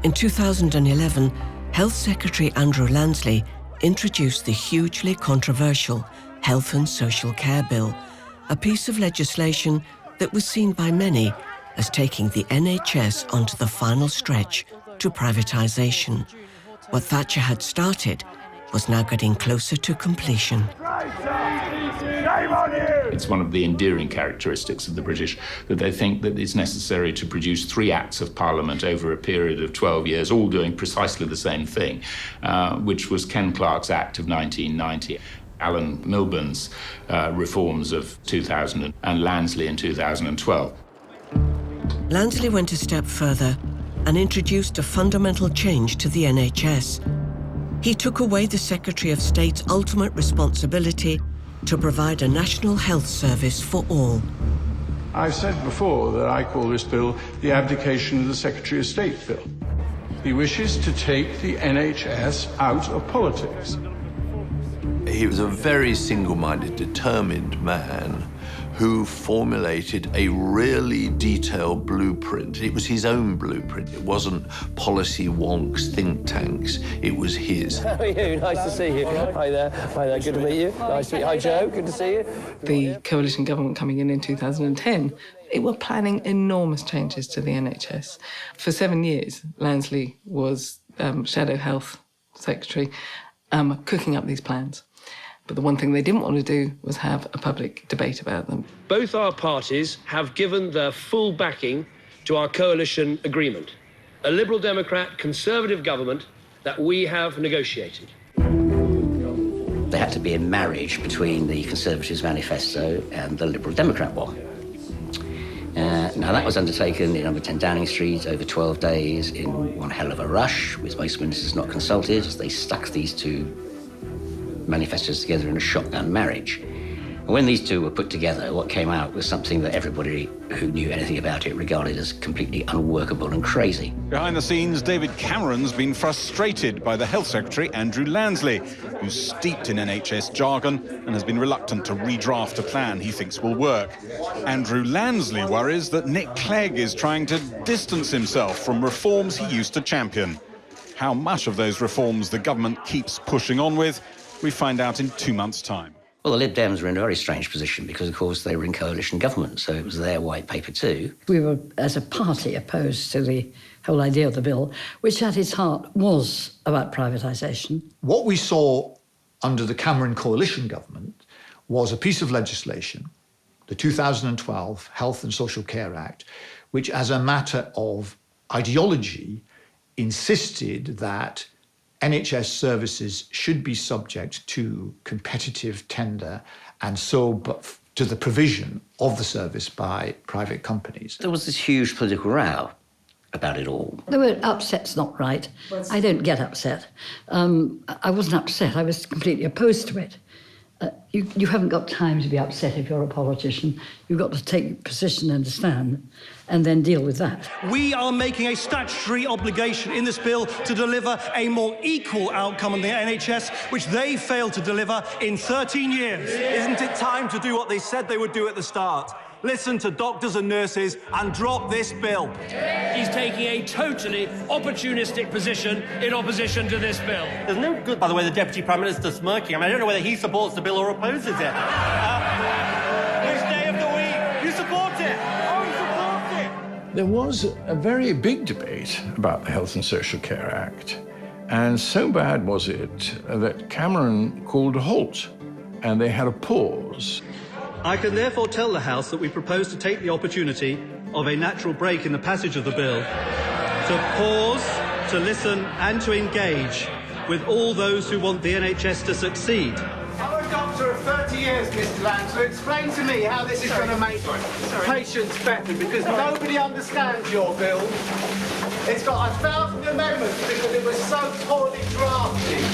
in 2011, Health Secretary Andrew Lansley introduced the hugely controversial Health and Social Care Bill, a piece of legislation that was seen by many as taking the NHS onto the final stretch to privatisation. What Thatcher had started was now getting closer to completion. It's one of the endearing characteristics of the British that they think that it's necessary to produce 3 acts of Parliament over a period of 12 years, all doing precisely the same thing, which was Ken Clarke's Act of 1990. Alan Milburn's reforms of 2000 and Lansley in 2012. Lansley went a step further and introduced a fundamental change to the NHS. He took away the Secretary of State's ultimate responsibility to provide a national health service for all. I've said before that I call this bill the abdication of the Secretary of State bill. He wishes to take the NHS out of politics. He was a very single-minded, determined man who formulated a really detailed blueprint. It was his own blueprint. It wasn't policy wonks, think tanks. It was his. How are you? Nice to see you. Hi there. Hi there. Good to meet you. Nice to meet you. Hi, Joe. Good to see you. The coalition government coming in 2010, it were planning enormous changes to the NHS. For 7 years, Lansley was Shadow Health Secretary, cooking up these plans. But the one thing they didn't want to do was have a public debate about them. Both our parties have given their full backing to our coalition agreement, a Liberal Democrat Conservative government that we have negotiated. There had to be a marriage between the Conservatives' manifesto and the Liberal Democrat one. Now, that was undertaken in number 10 Downing Street over 12 days in one hell of a rush, with most ministers not consulted. They stuck these two manifestos together in a shotgun marriage. And when these two were put together, what came out was something that everybody who knew anything about it regarded as completely unworkable and crazy. Behind the scenes, David Cameron's been frustrated by the Health Secretary, Andrew Lansley, who's steeped in NHS jargon and has been reluctant to redraft a plan he thinks will work. Andrew Lansley worries that Nick Clegg is trying to distance himself from reforms he used to champion. How much of those reforms the government keeps pushing on with, we find out in 2 months' time. Well, the Lib Dems were in a very strange position because, of course, they were in coalition government, so it was their white paper too. We were, as a party, opposed to the whole idea of the bill, which at its heart was about privatisation. What we saw under the Cameron coalition government was a piece of legislation, the 2012 Health and Social Care Act, which, as a matter of ideology, insisted that NHS services should be subject to competitive tender and so to the provision of the service by private companies. There was this huge political row about it all. The word upset's not right. I don't get upset. I wasn't upset. I was completely opposed to it. You haven't got time to be upset if you're a politician. You've got to take a position and stand and then deal with that. We are making a statutory obligation in this bill to deliver a more equal outcome in the NHS, which they failed to deliver in 13 years. Isn't it time to do what they said they would do at the start? Listen to doctors and nurses and drop this bill. He's taking a totally opportunistic position in opposition to this bill. There's no good, by the way, the Deputy Prime Minister's smirking. I mean, I don't know whether he supports the bill or opposes it. Which day of the week? You support it? Oh, you support it? There was a very big debate about the Health and Social Care Act. And so bad was it that Cameron called a halt and they had a pause. I can therefore tell the House that we propose to take the opportunity of a natural break in the passage of the bill to pause, to listen and to engage with all those who want the NHS to succeed. I'm a doctor of 30 years, Mr. Lansley. Explain to me how this is going to make patients better, because nobody understands your bill. It's got 1,000 amendments because it was so poorly drafted.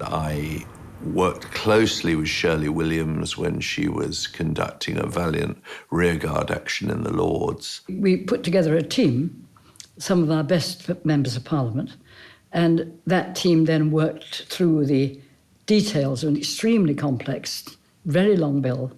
I worked closely with Shirley Williams when she was conducting a valiant rearguard action in the Lords. We put together a team, some of our best members of Parliament, and that team then worked through the details of an extremely complex, very long bill,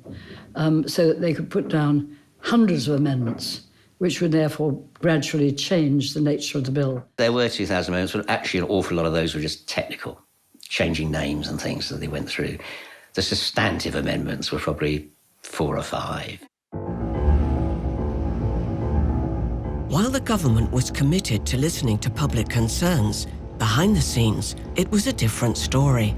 so that they could put down hundreds of amendments, which would therefore gradually change the nature of the bill. There were 2,000 amendments, but actually an awful lot of those were just technical, changing names and things that they went through. The substantive amendments were probably 4 or 5. While the government was committed to listening to public concerns, behind the scenes, it was a different story.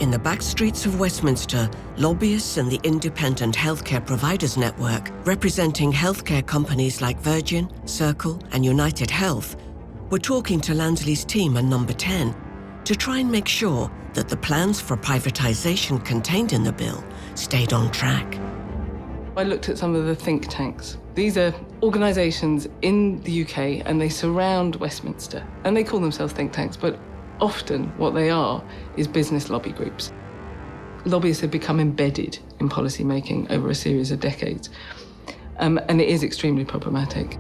In the back streets of Westminster, lobbyists and the Independent Healthcare Providers Network, representing healthcare companies like Virgin, Circle and United Health, were talking to Lansley's team and Number 10 to try and make sure that the plans for privatisation contained in the bill stayed on track. I looked at some of the think tanks. These are organisations in the UK and they surround Westminster. And they call themselves think tanks, but often what they are is business lobby groups. Lobbyists have become embedded in policy making over a series of decades. And it is extremely problematic.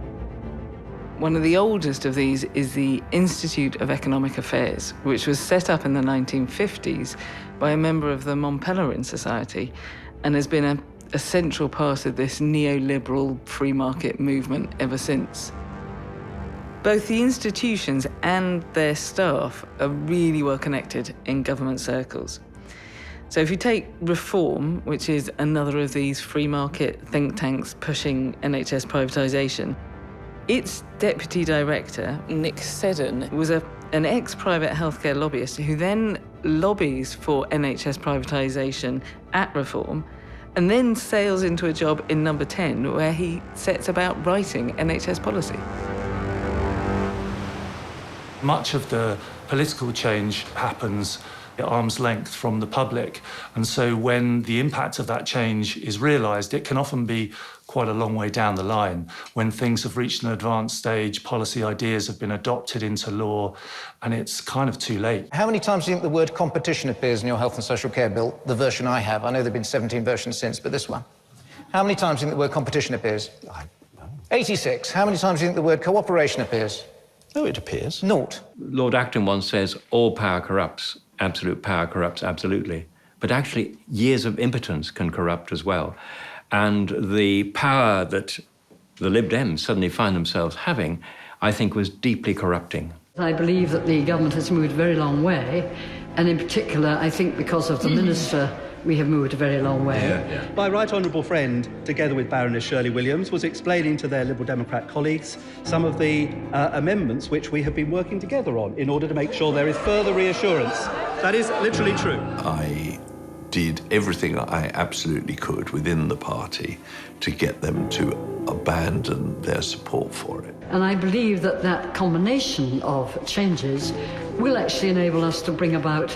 One of the oldest of these is the Institute of Economic Affairs, which was set up in the 1950s by a member of the Mont Pelerin Society and has been a central part of this neoliberal free market movement ever since. Both the institutions and their staff are really well connected in government circles. So if you take Reform, which is another of these free market think tanks pushing NHS privatisation, its deputy director, Nick Seddon, was an ex-private healthcare lobbyist who then lobbies for NHS privatisation at Reform and then sails into a job in Number 10 where he sets about writing NHS policy. Much of the political change happens at arm's length from the public, and so when the impact of that change is realised, it can often be quite a long way down the line when things have reached an advanced stage, policy ideas have been adopted into law, and it's kind of too late. How many times do you think the word competition appears in your health and social care bill, the version I have? I know there have been 17 versions since, but this one. How many times do you think the word competition appears? 86. How many times do you think the word cooperation appears? Oh, it appears. 0. Lord Acton once says, all power corrupts. Absolute power corrupts absolutely. But actually, years of impotence can corrupt as well. And the power that the Lib Dems suddenly find themselves having, I think, was deeply corrupting. I believe that the government has moved a very long way, and in particular, I think because of the minister, we have moved a very long way. My right honourable friend, together with Baroness Shirley Williams, was explaining to their Liberal Democrat colleagues some of the amendments which we have been working together on in order to make sure there is further reassurance. That is literally true. I did everything I absolutely could within the party to get them to abandon their support for it. And I believe that that combination of changes will actually enable us to bring about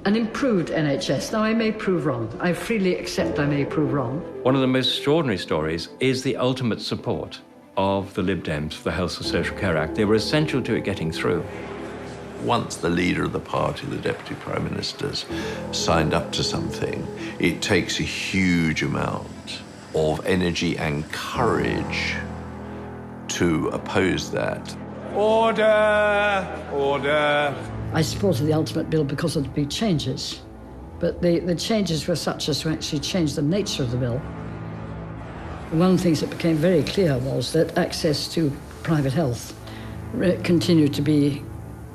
an improved NHS. Now, I may prove wrong. I freely accept I may prove wrong. One of the most extraordinary stories is the ultimate support of the Lib Dems for the Health and Social Care Act. They were essential to it getting through. Once the leader of the party, the Deputy Prime Minister's, signed up to something, it takes a huge amount of energy and courage to oppose that. Order! Order! I supported the ultimate bill because of the big changes, but the changes were such as to actually change the nature of the bill. One of the things that became very clear was that access to private health continued to be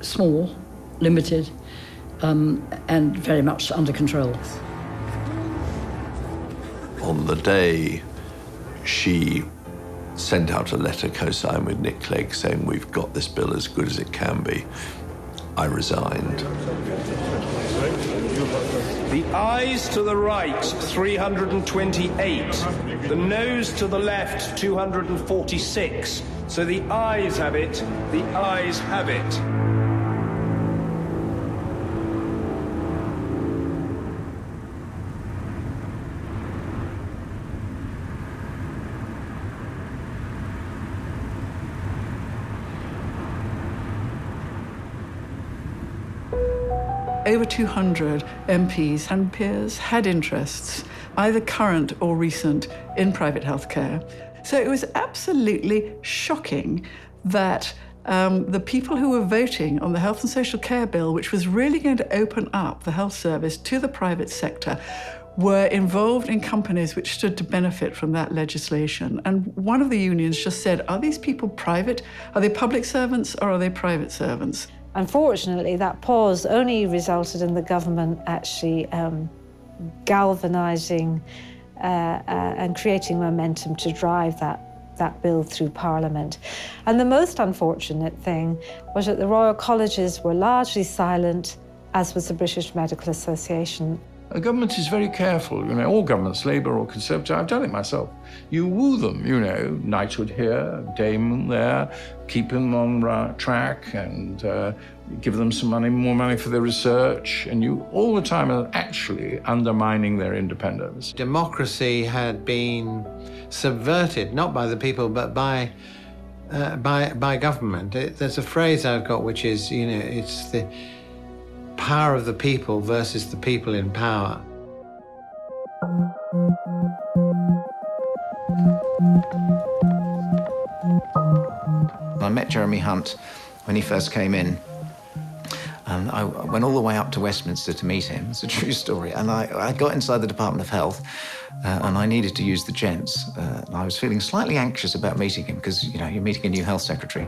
small, limited, and very much under control. On the day she sent out a letter co-signed with Nick Clegg saying, "We've got this bill as good as it can be," I resigned. The ayes to the right, 328. The noes to the left, 246. So the ayes have it, the ayes have it. Over 200 MPs and peers had interests, either current or recent, in private healthcare. So it was absolutely shocking that the people who were voting on the Health and Social Care Bill, which was really going to open up the health service to the private sector, were involved in companies which stood to benefit from that legislation. And one of the unions just said, are these people private? Are they public servants or are they private servants? Unfortunately, that pause only resulted in the government actually galvanising and creating momentum to drive that bill through Parliament. And the most unfortunate thing was that the Royal Colleges were largely silent, as was the British Medical Association. The government is very careful, all governments, Labour or Conservative, I've done it myself. You woo them, knighthood here, Damon there, keep them on track and give them some money, more money for their research, and you all the time are actually undermining their independence. Democracy had been subverted, not by the people, but by government. There's a phrase I've got which is, it's the power of the people versus the people in power. I met Jeremy Hunt when he first came in. I went all the way up to Westminster to meet him. It's a true story. And I got inside the Department of Health and I needed to use the gents. And I was feeling slightly anxious about meeting him because, you're meeting a new health secretary.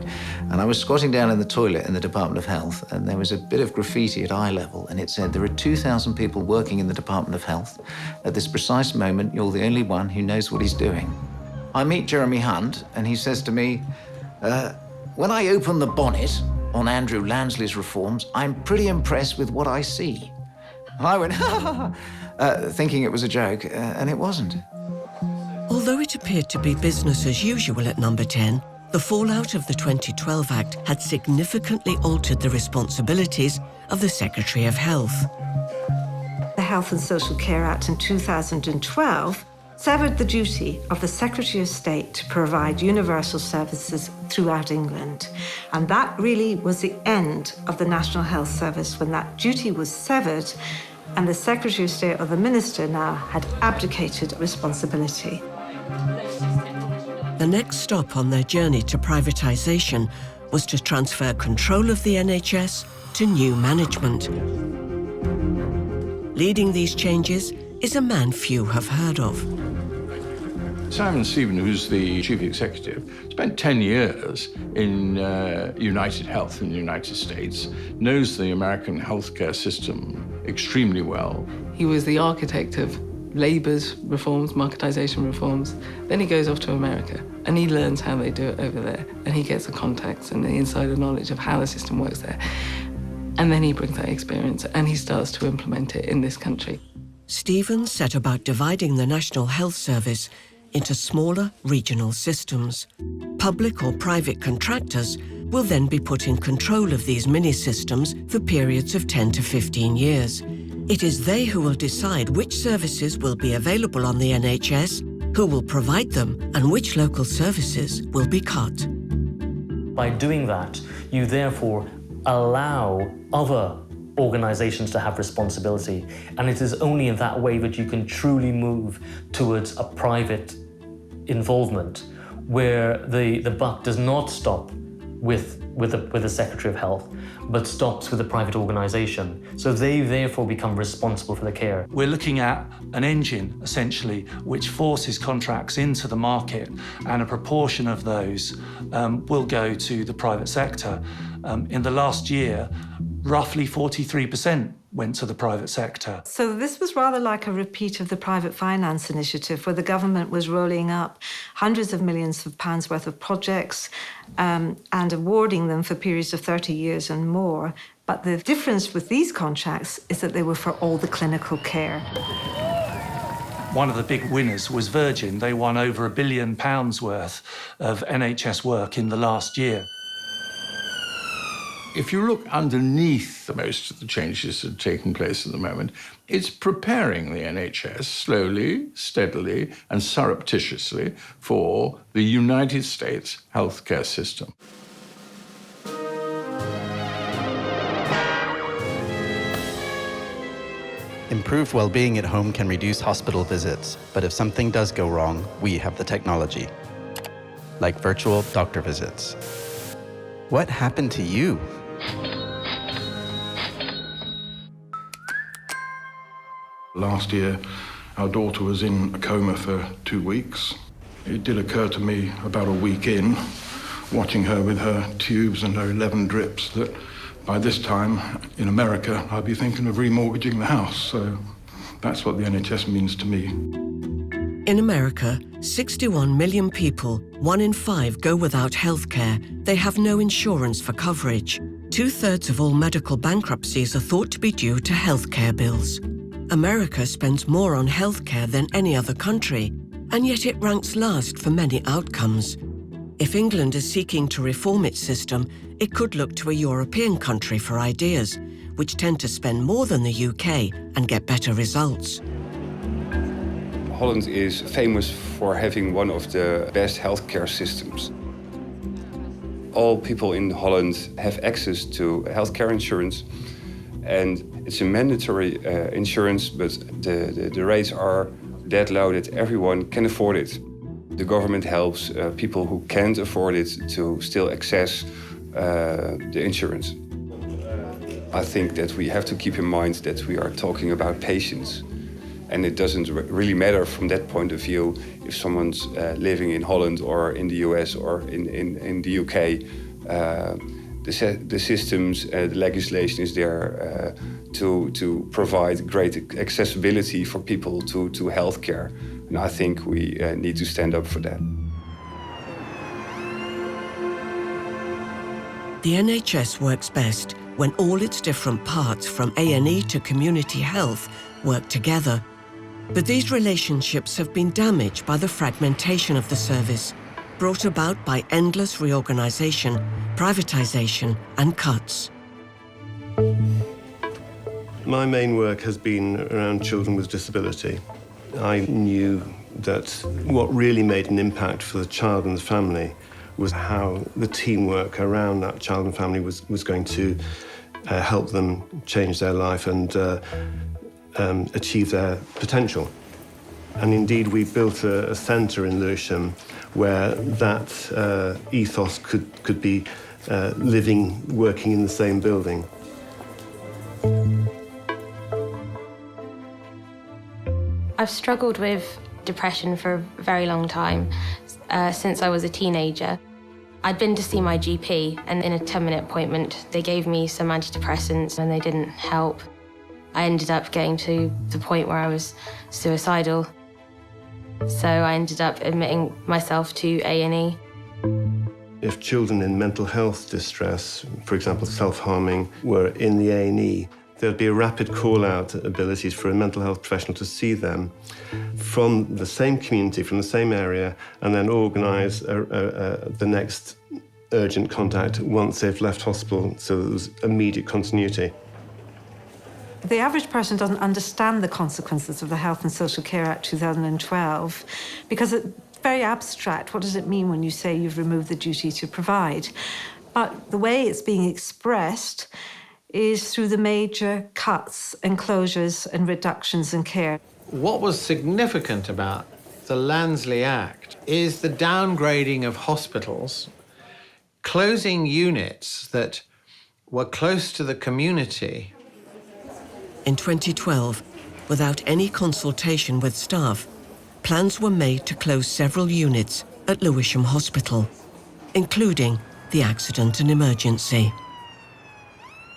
And I was squatting down in the toilet in the Department of Health and there was a bit of graffiti at eye level and it said, there are 2,000 people working in the Department of Health. At this precise moment, you're the only one who knows what he's doing. I meet Jeremy Hunt and he says to me, when I open the bonnet on Andrew Lansley's reforms, I'm pretty impressed with what I see. And I went, ha, ha, ha, thinking it was a joke, and it wasn't. Although it appeared to be business as usual at Number 10, the fallout of the 2012 Act had significantly altered the responsibilities of the Secretary of Health. The Health and Social Care Act in 2012 severed the duty of the Secretary of State to provide universal services throughout England. And that really was the end of the National Health Service when that duty was severed and the Secretary of State or the Minister now had abdicated responsibility. The next stop on their journey to privatisation was to transfer control of the NHS to new management. Leading these changes is a man few have heard of. Simon Stephen, who's the chief executive, spent 10 years in United Health in the United States, knows the American healthcare system extremely well. He was the architect of Labour's reforms, marketisation reforms. Then he goes off to America and he learns how they do it over there. And he gets the contacts and the insider knowledge of how the system works there. And then he brings that experience and he starts to implement it in this country. Stevens set about dividing the National Health Service into smaller regional systems. Public or private contractors will then be put in control of these mini-systems for periods of 10 to 15 years. It is they who will decide which services will be available on the NHS, who will provide them, and which local services will be cut. By doing that, you therefore allow other organisations to have responsibility. And it is only in that way that you can truly move towards a private involvement where the buck does not stop with the Secretary of Health, but stops with the private organisation. So they therefore become responsible for the care. We're looking at an engine, essentially, which forces contracts into the market, and a proportion of those will go to the private sector. In the last year, roughly 43% went to the private sector. So this was rather like a repeat of the private finance initiative, where the government was rolling up hundreds of millions of pounds worth of projects and awarding them for periods of 30 years and more. But the difference with these contracts is that they were for all the clinical care. One of the big winners was Virgin. They won over £1 billion worth of NHS work in the last year. If you look underneath most of the changes that are taking place at the moment, it's preparing the NHS slowly, steadily, and surreptitiously for the United States healthcare system. Improved well-being at home can reduce hospital visits, but if something does go wrong, we have the technology, like virtual doctor visits. What happened to you? Last year, our daughter was in a coma for 2 weeks. It did occur to me about a week in, watching her with her tubes and her 11 drips, that by this time, in America, I'd be thinking of remortgaging the house. So that's what the NHS means to me. In America, 61 million people, 1 in 5 go without health care. They have no insurance for coverage. 2/3 of all medical bankruptcies are thought to be due to health care bills. America spends more on health care than any other country, and yet it ranks last for many outcomes. If England is seeking to reform its system, it could look to a European country for ideas, which tend to spend more than the UK and get better results. Holland is famous for having one of the best healthcare systems. All people in Holland have access to healthcare insurance, and it's a mandatory insurance, but the rates are that low that everyone can afford it. The government helps people who can't afford it to still access the insurance. I think that we have to keep in mind that we are talking about patients. And it doesn't really matter from that point of view if someone's living in Holland or in the US or in the UK. The systems, the legislation is there to provide great accessibility for people to healthcare. And I think we need to stand up for that. The NHS works best when all its different parts, from A&E to community health, work together. But these relationships have been damaged by the fragmentation of the service, brought about by endless reorganisation, privatisation and cuts. My main work has been around children with disability. I knew that what really made an impact for the child and the family was how the teamwork around that child and family was going to help them change their life and achieve their potential. And indeed, we built a centre in Lewisham where that ethos could be living, working in the same building. I've struggled with depression for a very long time, since I was a teenager. I'd been to see my GP, and in a 10-minute appointment, they gave me some antidepressants and they didn't help. I ended up getting to the point where I was suicidal. So I ended up admitting myself to A&E. If children in mental health distress, for example, self-harming, were in the A&E, there'd be a rapid call-out abilities for a mental health professional to see them from the same community, from the same area, and then organise the next urgent contact once they've left hospital, so there's immediate continuity. The average person doesn't understand the consequences of the Health and Social Care Act 2012 because it's very abstract. What does it mean when you say you've removed the duty to provide? But the way it's being expressed is through the major cuts and closures and reductions in care. What was significant about the Lansley Act is the downgrading of hospitals, closing units that were close to the community. In 2012, without any consultation with staff, plans were made to close several units at Lewisham Hospital, including the accident and emergency.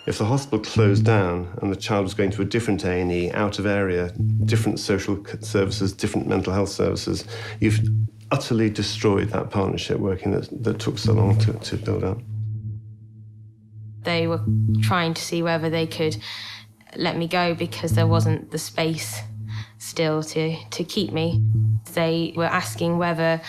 If the hospital closed down and the child was going to a different A&E, out of area, different social services, different mental health services, you've utterly destroyed that partnership working that took so long to build up. They were trying to see whether they could let me go because there wasn't the space. still to keep me. They were asking whether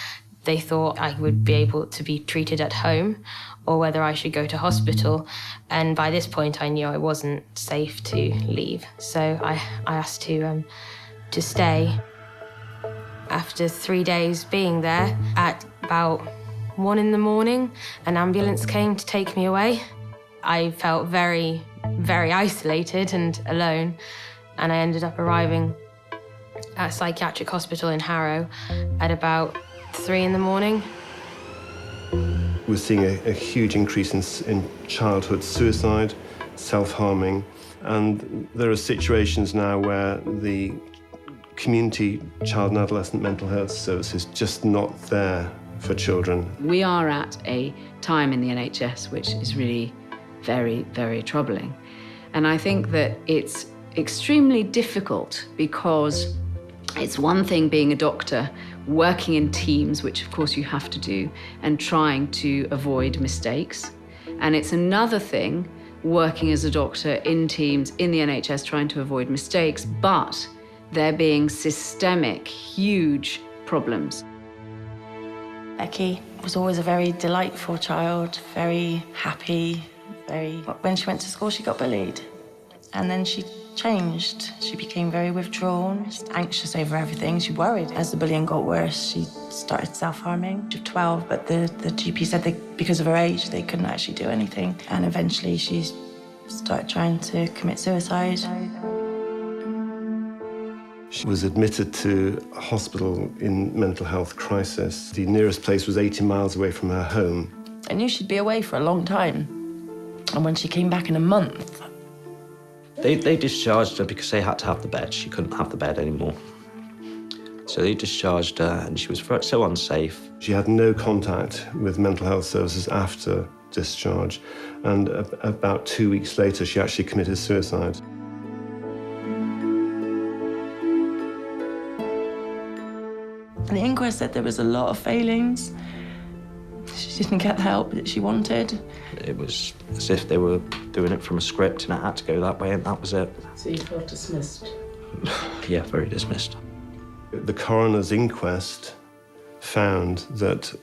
they thought I would be able to be treated at home or whether I should go to hospital. And by this point, I knew I wasn't safe to leave. So I asked to stay. After 3 days being there, at about 1 in the morning, an ambulance came to take me away. I felt very, very isolated and alone, and I ended up arriving at a psychiatric hospital in Harrow at about 3 in the morning. We're seeing a huge increase in childhood suicide, self-harming, and there are situations now where the community child and adolescent mental health service is just not there for children. We are at a time in the NHS which is really very, very troubling. And I think that it's extremely difficult because it's one thing being a doctor, working in teams, which of course you have to do, and trying to avoid mistakes. And it's another thing working as a doctor in teams in the NHS trying to avoid mistakes, but there being systemic, huge problems. Becky was always a very delightful child, very happy, When she went to school, she got bullied. And then she changed. She became very withdrawn, anxious over everything. She worried. As the bullying got worse, she started self-harming. She was 12, but the GP said because of her age, they couldn't actually do anything. And eventually she started trying to commit suicide. She was admitted to a hospital in mental health crisis. The nearest place was 80 miles away from her home. I knew she'd be away for a long time. And when she came back in a month... They discharged her because they had to have the bed. She couldn't have the bed anymore. So they discharged her and she was so unsafe. She had no contact with mental health services after discharge. And about 2 weeks later, she actually committed suicide. And the inquest said there was a lot of failings. She didn't get the help that she wanted. It was as if they were doing it from a script and it had to go that way, and that was it. So you felt dismissed? Yeah, very dismissed. The coroner's inquest found that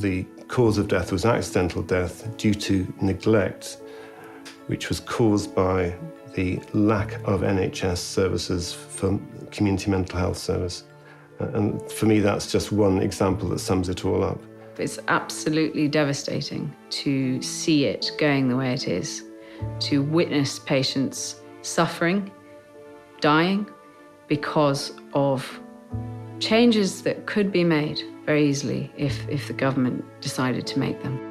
the cause of death was accidental death due to neglect, which was caused by the lack of NHS services for community mental health service. And for me, that's just one example that sums it all up. It's absolutely devastating to see it going the way it is, to witness patients suffering, dying, because of changes that could be made very easily if the government decided to make them.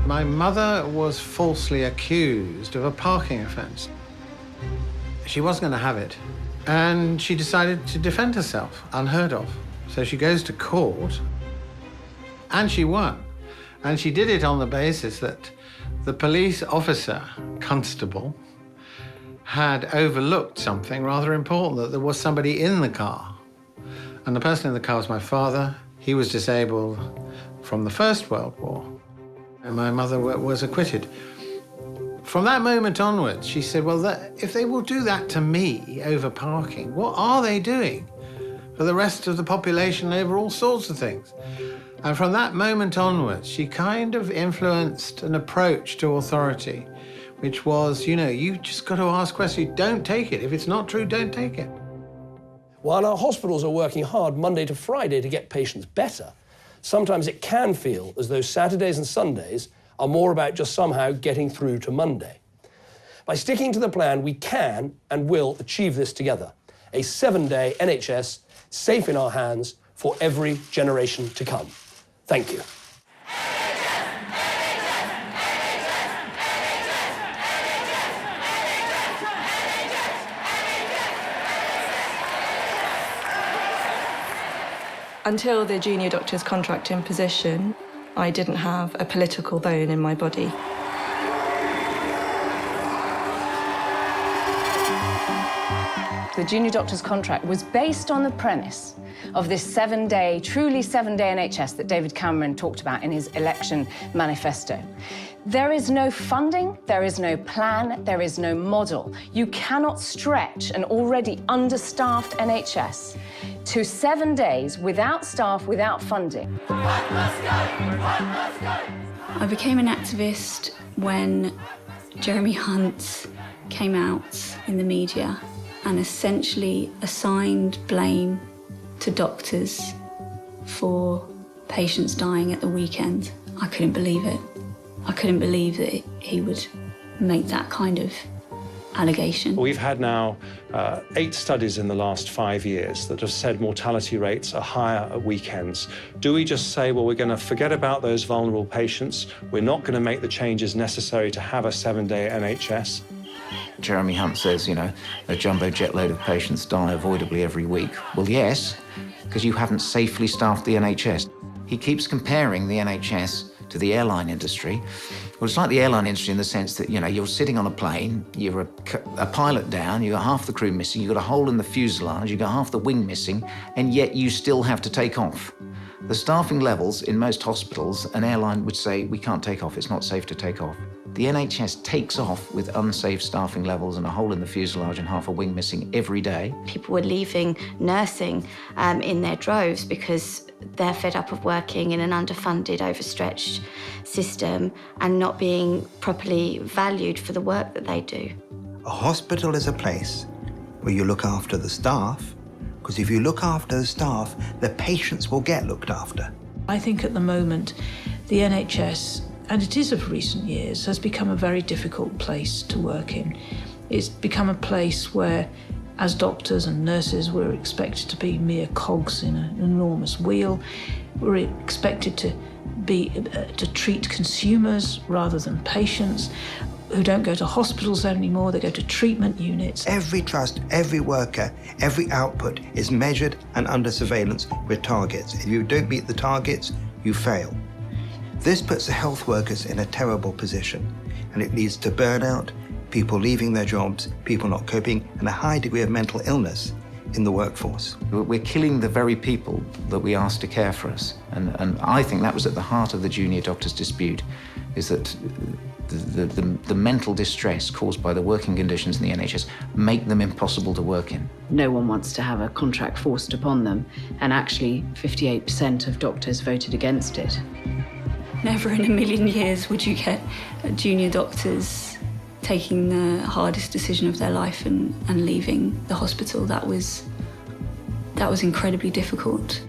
My mother was falsely accused of a parking offence. She wasn't going to have it, and she decided to defend herself, unheard of. So she goes to court, and she won. And she did it on the basis that the police officer, constable, had overlooked something rather important, that there was somebody in the car. And the person in the car was my father. He was disabled from the First World War. And my mother was acquitted. From that moment onwards, she said, well, if they will do that to me over parking, what are they doing for the rest of the population over all sorts of things? And from that moment onwards, she kind of influenced an approach to authority, which was, you just got to ask questions. Don't take it. If it's not true, don't take it. While our hospitals are working hard Monday to Friday to get patients better, sometimes it can feel as though Saturdays and Sundays are more about just somehow getting through to Monday. By sticking to the plan, we can and will achieve this together. A 7-day NHS safe in our hands for every generation to come. Thank you. Until the junior doctor's contracting position, I didn't have a political bone in my body. the junior doctor's contract was based on the premise of this truly seven-day NHS that David Cameron talked about in his election manifesto. There is no funding, there is no plan, there is no model. You cannot stretch an already understaffed NHS to 7 days without staff, without funding. I became an activist when Jeremy Hunt came out in the media and essentially assigned blame to doctors for patients dying at the weekend. I couldn't believe it. I couldn't believe that he would make that kind of allegation. We've had now 8 studies in the last 5 years that have said mortality rates are higher at weekends. Do we just say, well, we're going to forget about those vulnerable patients, we're not going to make the changes necessary to have a 7-day NHS? Jeremy Hunt says, you know, a jumbo jet load of patients die avoidably every week. Well, yes, because you haven't safely staffed the NHS. He keeps comparing the NHS to the airline industry. Well, it's like the airline industry in the sense that, you know, you're sitting on a plane, you're a pilot down, you've got half the crew missing, you've got a hole in the fuselage, you've got half the wing missing, and yet you still have to take off. The staffing levels in most hospitals, an airline would say, we can't take off, it's not safe to take off. The NHS takes off with unsafe staffing levels and a hole in the fuselage and half a wing missing every day. People were leaving nursing in their droves because they're fed up of working in an underfunded, overstretched system and not being properly valued for the work that they do. A hospital is a place where you look after the staff, because if you look after the staff, the patients will get looked after. I think at the moment, the NHS, and it is of recent years, has become a very difficult place to work in. It's become a place where, as doctors and nurses, we're expected to be mere cogs in an enormous wheel. We're expected to treat consumers rather than patients who don't go to hospitals anymore, they go to treatment units. Every trust, every worker, every output is measured and under surveillance with targets. If you don't meet the targets, you fail. This puts the health workers in a terrible position, and it leads to burnout, people leaving their jobs, people not coping, and a high degree of mental illness in the workforce. We're killing the very people that we asked to care for us. And I think that was at the heart of the junior doctors' dispute, is that the mental distress caused by the working conditions in the NHS make them impossible to work in. No one wants to have a contract forced upon them, and actually 58% of doctors voted against it. Never in a million years would you get junior doctors taking the hardest decision of their life and leaving the hospital. That was incredibly difficult.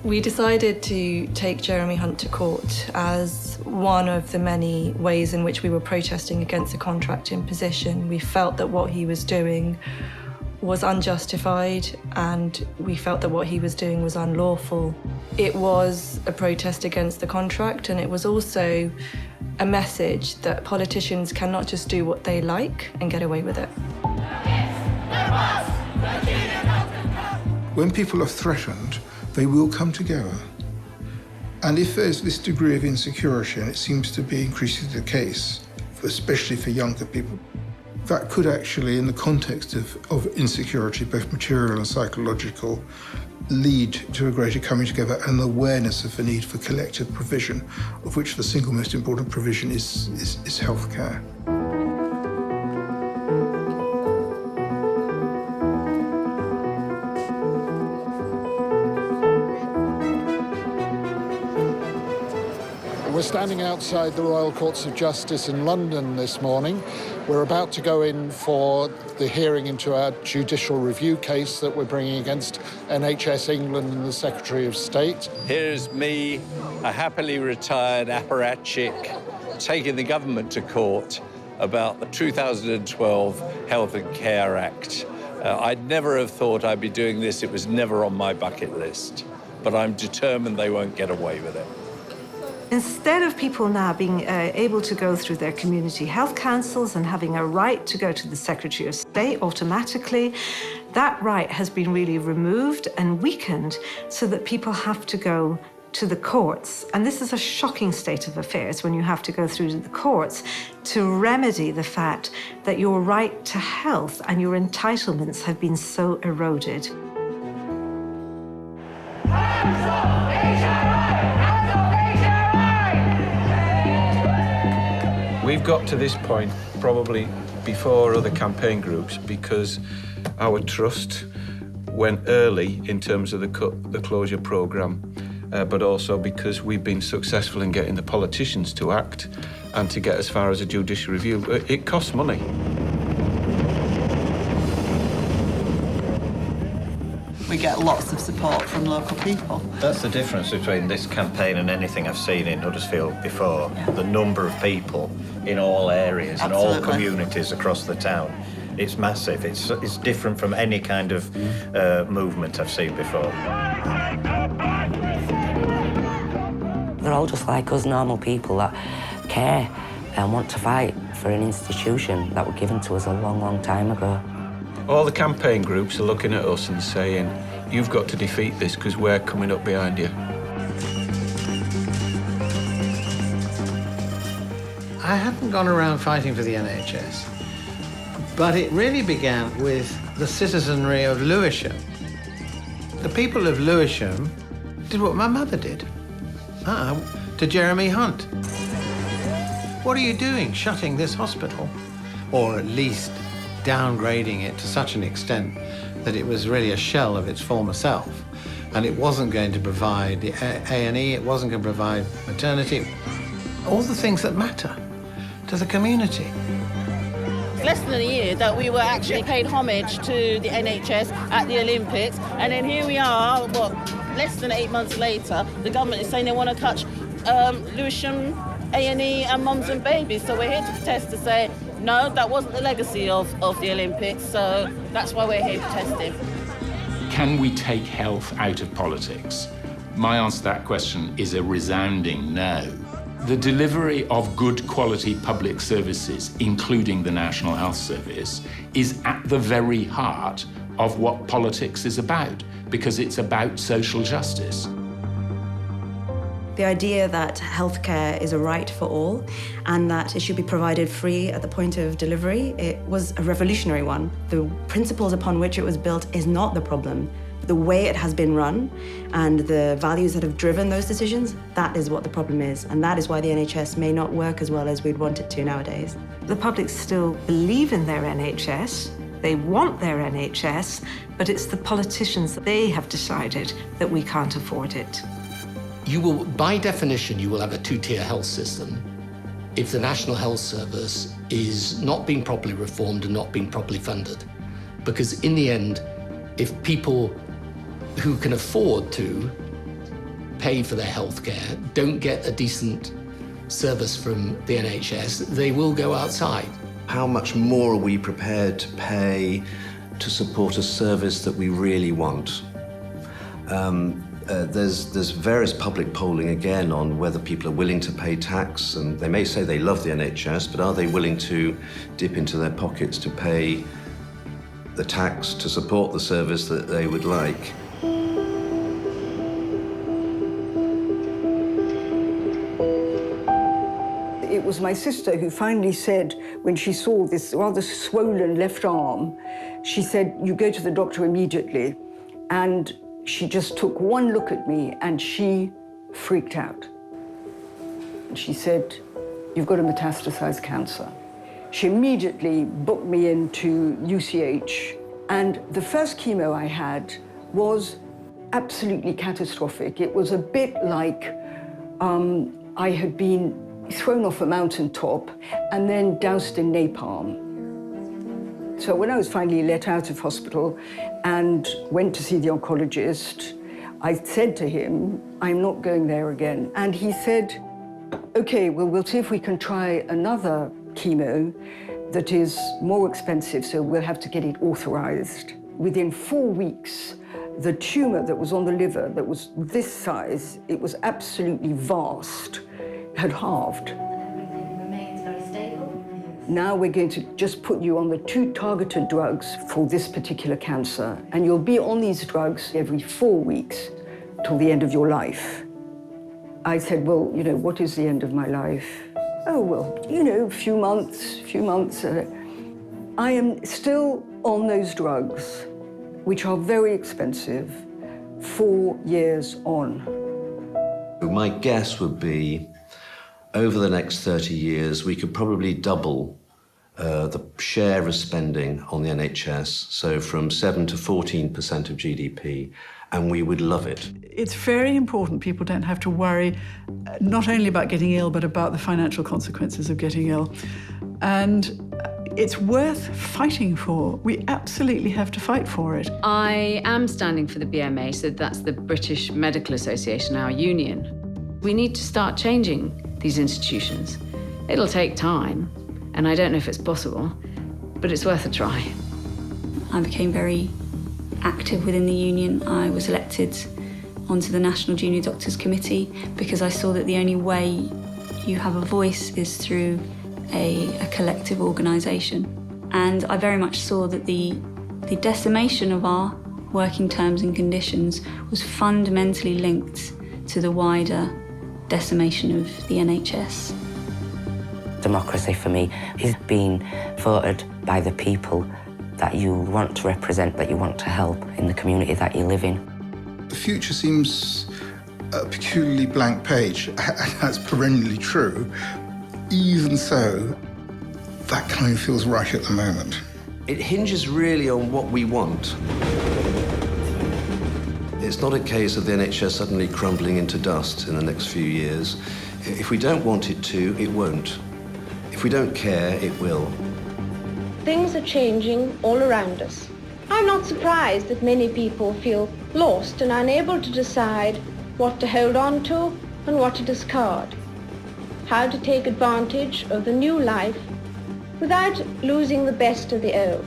We decided to take Jeremy Hunt to court as one of the many ways in which we were protesting against the contract imposition. We felt that what he was doing was unjustified, and we felt that what he was doing was unlawful. It was a protest against the contract, and it was also a message that politicians cannot just do what they like and get away with it. When people are threatened, they will come together. And if there's this degree of insecurity, and it seems to be increasingly the case, especially for younger people, that could actually, in the context of insecurity, both material and psychological, lead to a greater coming together and awareness of the need for collective provision, of which the single most important provision is healthcare. We're standing outside the Royal Courts of Justice in London this morning. We're about to go in for the hearing into our judicial review case that we're bringing against NHS England and the Secretary of State. Here's me, a happily retired apparatchik, taking the government to court about the 2012 Health and Care Act. I'd never have thought I'd be doing this. It was never on my bucket list. But I'm determined they won't get away with it. Instead of people now being able to go through their community health councils and having a right to go to the Secretary of State automatically, that right has been really removed and weakened so that people have to go to the courts, and this is a shocking state of affairs when you have to go through to the courts to remedy the fact that your right to health and your entitlements have been so eroded. We've got to this point probably before other campaign groups because our trust went early in terms of the closure programme, but also because we've been successful in getting the politicians to act and to get as far as a judicial review. It costs money. We get lots of support from local people. That's the difference between this campaign and anything I've seen in Huddersfield before. Yeah. The number of people in all areas and all communities across the town. It's massive. It's different from any kind of movement I've seen before. They're all just like us normal people that care and want to fight for an institution that were given to us a long, long time ago. All the campaign groups are looking at us and saying, you've got to defeat this because we're coming up behind you. I hadn't gone around fighting for the NHS, but it really began with the citizenry of Lewisham. The people of Lewisham did what my mother did, to Jeremy Hunt. What are you doing, shutting this hospital? Or at least downgrading it to such an extent that it was really a shell of its former self. And it wasn't going to provide the A&E, it wasn't going to provide maternity, all the things that matter to the community. Less than a year that we were actually paid homage to the NHS at the Olympics, and then here we are, less than 8 months later, the government is saying they want to cut Lewisham, A&E and mums and babies. So we're here to protest to say, no, that wasn't the legacy of the Olympics, so that's why we're here protesting. Can we take health out of politics? My answer to that question is a resounding no. The delivery of good quality public services, including the National Health Service, is at the very heart of what politics is about, because it's about social justice. The idea that healthcare is a right for all and that it should be provided free at the point of delivery, it was a revolutionary one. The principles upon which it was built is not the problem. The way it has been run and the values that have driven those decisions, that is what the problem is. And that is why the NHS may not work as well as we'd want it to nowadays. The public still believe in their NHS, they want their NHS, but it's the politicians that they have decided that we can't afford it. You will, by definition, you will have a two-tier health system if the National Health Service is not being properly reformed and not being properly funded. Because in the end, if people who can afford to pay for their healthcare don't get a decent service from the NHS, they will go outside. How much more are we prepared to pay to support a service that we really want? There's various public polling again on whether people are willing to pay tax, and they may say they love the NHS, but are they willing to dip into their pockets to pay the tax to support the service that they would like? It was my sister who finally said, when she saw this rather swollen left arm, she said, "You go to the doctor immediately." And she just took one look at me and she freaked out. She said, "You've got a metastasized cancer." She immediately booked me into UCH. And the first chemo I had was absolutely catastrophic. It was a bit like I had been thrown off a mountaintop and then doused in napalm. So when I was finally let out of hospital and went to see the oncologist, I said to him, "I'm not going there again." And he said, "Okay, well, we'll see if we can try another chemo that is more expensive, so we'll have to get it authorized." Within 4 weeks, the tumor that was on the liver, that was this size, it was absolutely vast, had halved. Now we're going to just put you on the 2 targeted drugs for this particular cancer, and you'll be on these drugs every 4 weeks till the end of your life. I said, well, you know, what is the end of my life? Oh, well, you know, a few months. I am still on those drugs, which are very expensive, 4 years on. My guess would be, over the next 30 years, we could probably double the share of spending on the NHS, so from 7 to 14% of GDP, and we would love it. It's very important people don't have to worry not only about getting ill, but about the financial consequences of getting ill. And it's worth fighting for. We absolutely have to fight for it. I am standing for the BMA, so that's the British Medical Association, our union. We need to start changing these institutions. It'll take time, and I don't know if it's possible, but it's worth a try. I became very active within the union. I was elected onto the National Junior Doctors Committee because I saw that the only way you have a voice is through a collective organisation. And I very much saw that the decimation of our working terms and conditions was fundamentally linked to the wider decimation of the NHS. Democracy for me is being voted by the people that you want to represent, that you want to help in the community that you live in. The future seems a peculiarly blank page, and that's perennially true. Even so, that kind of feels right at the moment. It hinges really on what we want. It's not a case of the NHS suddenly crumbling into dust in the next few years. If we don't want it to, it won't. If we don't care, it will. Things are changing all around us. I'm not surprised that many people feel lost and unable to decide what to hold on to and what to discard. How to take advantage of the new life without losing the best of the old.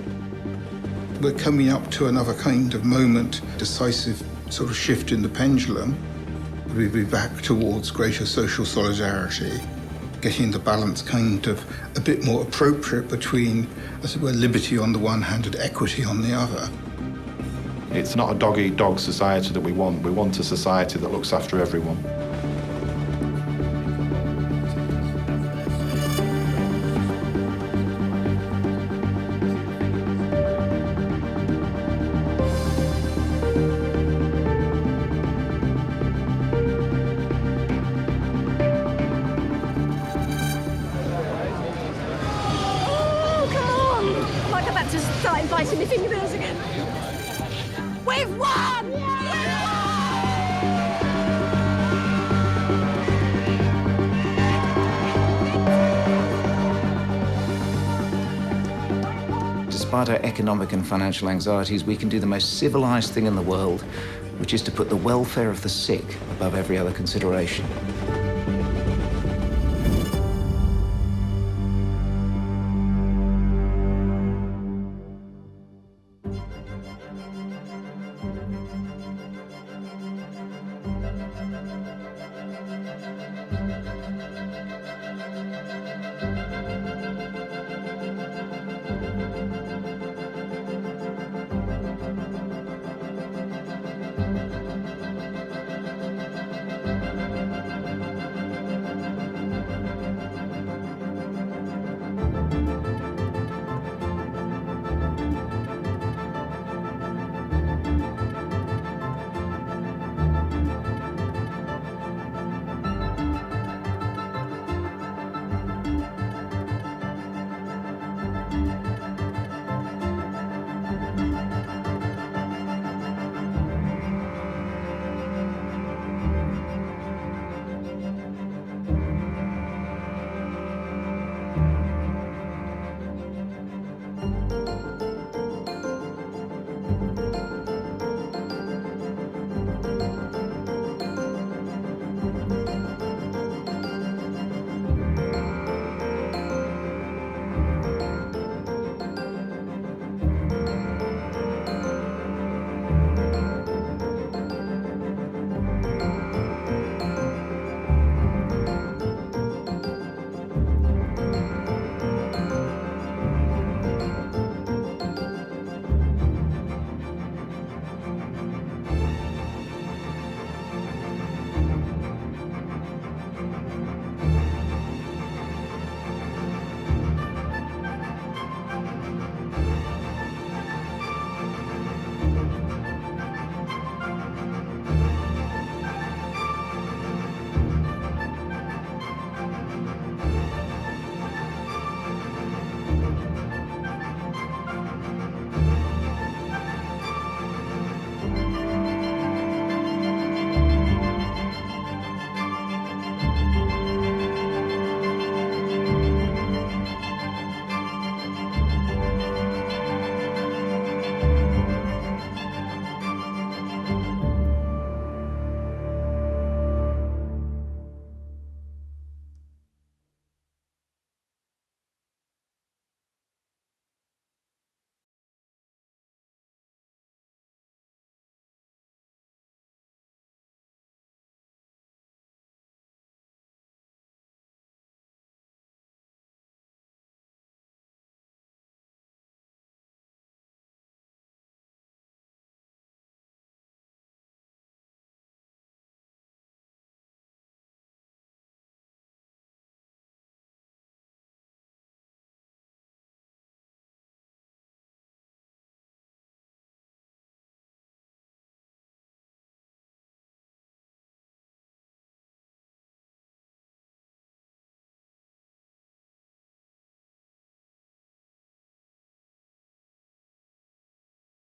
We're coming up to another kind of moment, decisive sort of shift in the pendulum. We'll be back towards greater social solidarity, getting the balance kind of a bit more appropriate between, as it were, liberty on the one hand and equity on the other. It's not a dog-eat-dog society that we want. We want a society that looks after everyone. Inviting me fingernails again. We've won! Despite our economic and financial anxieties, we can do the most civilized thing in the world, which is to put the welfare of the sick above every other consideration.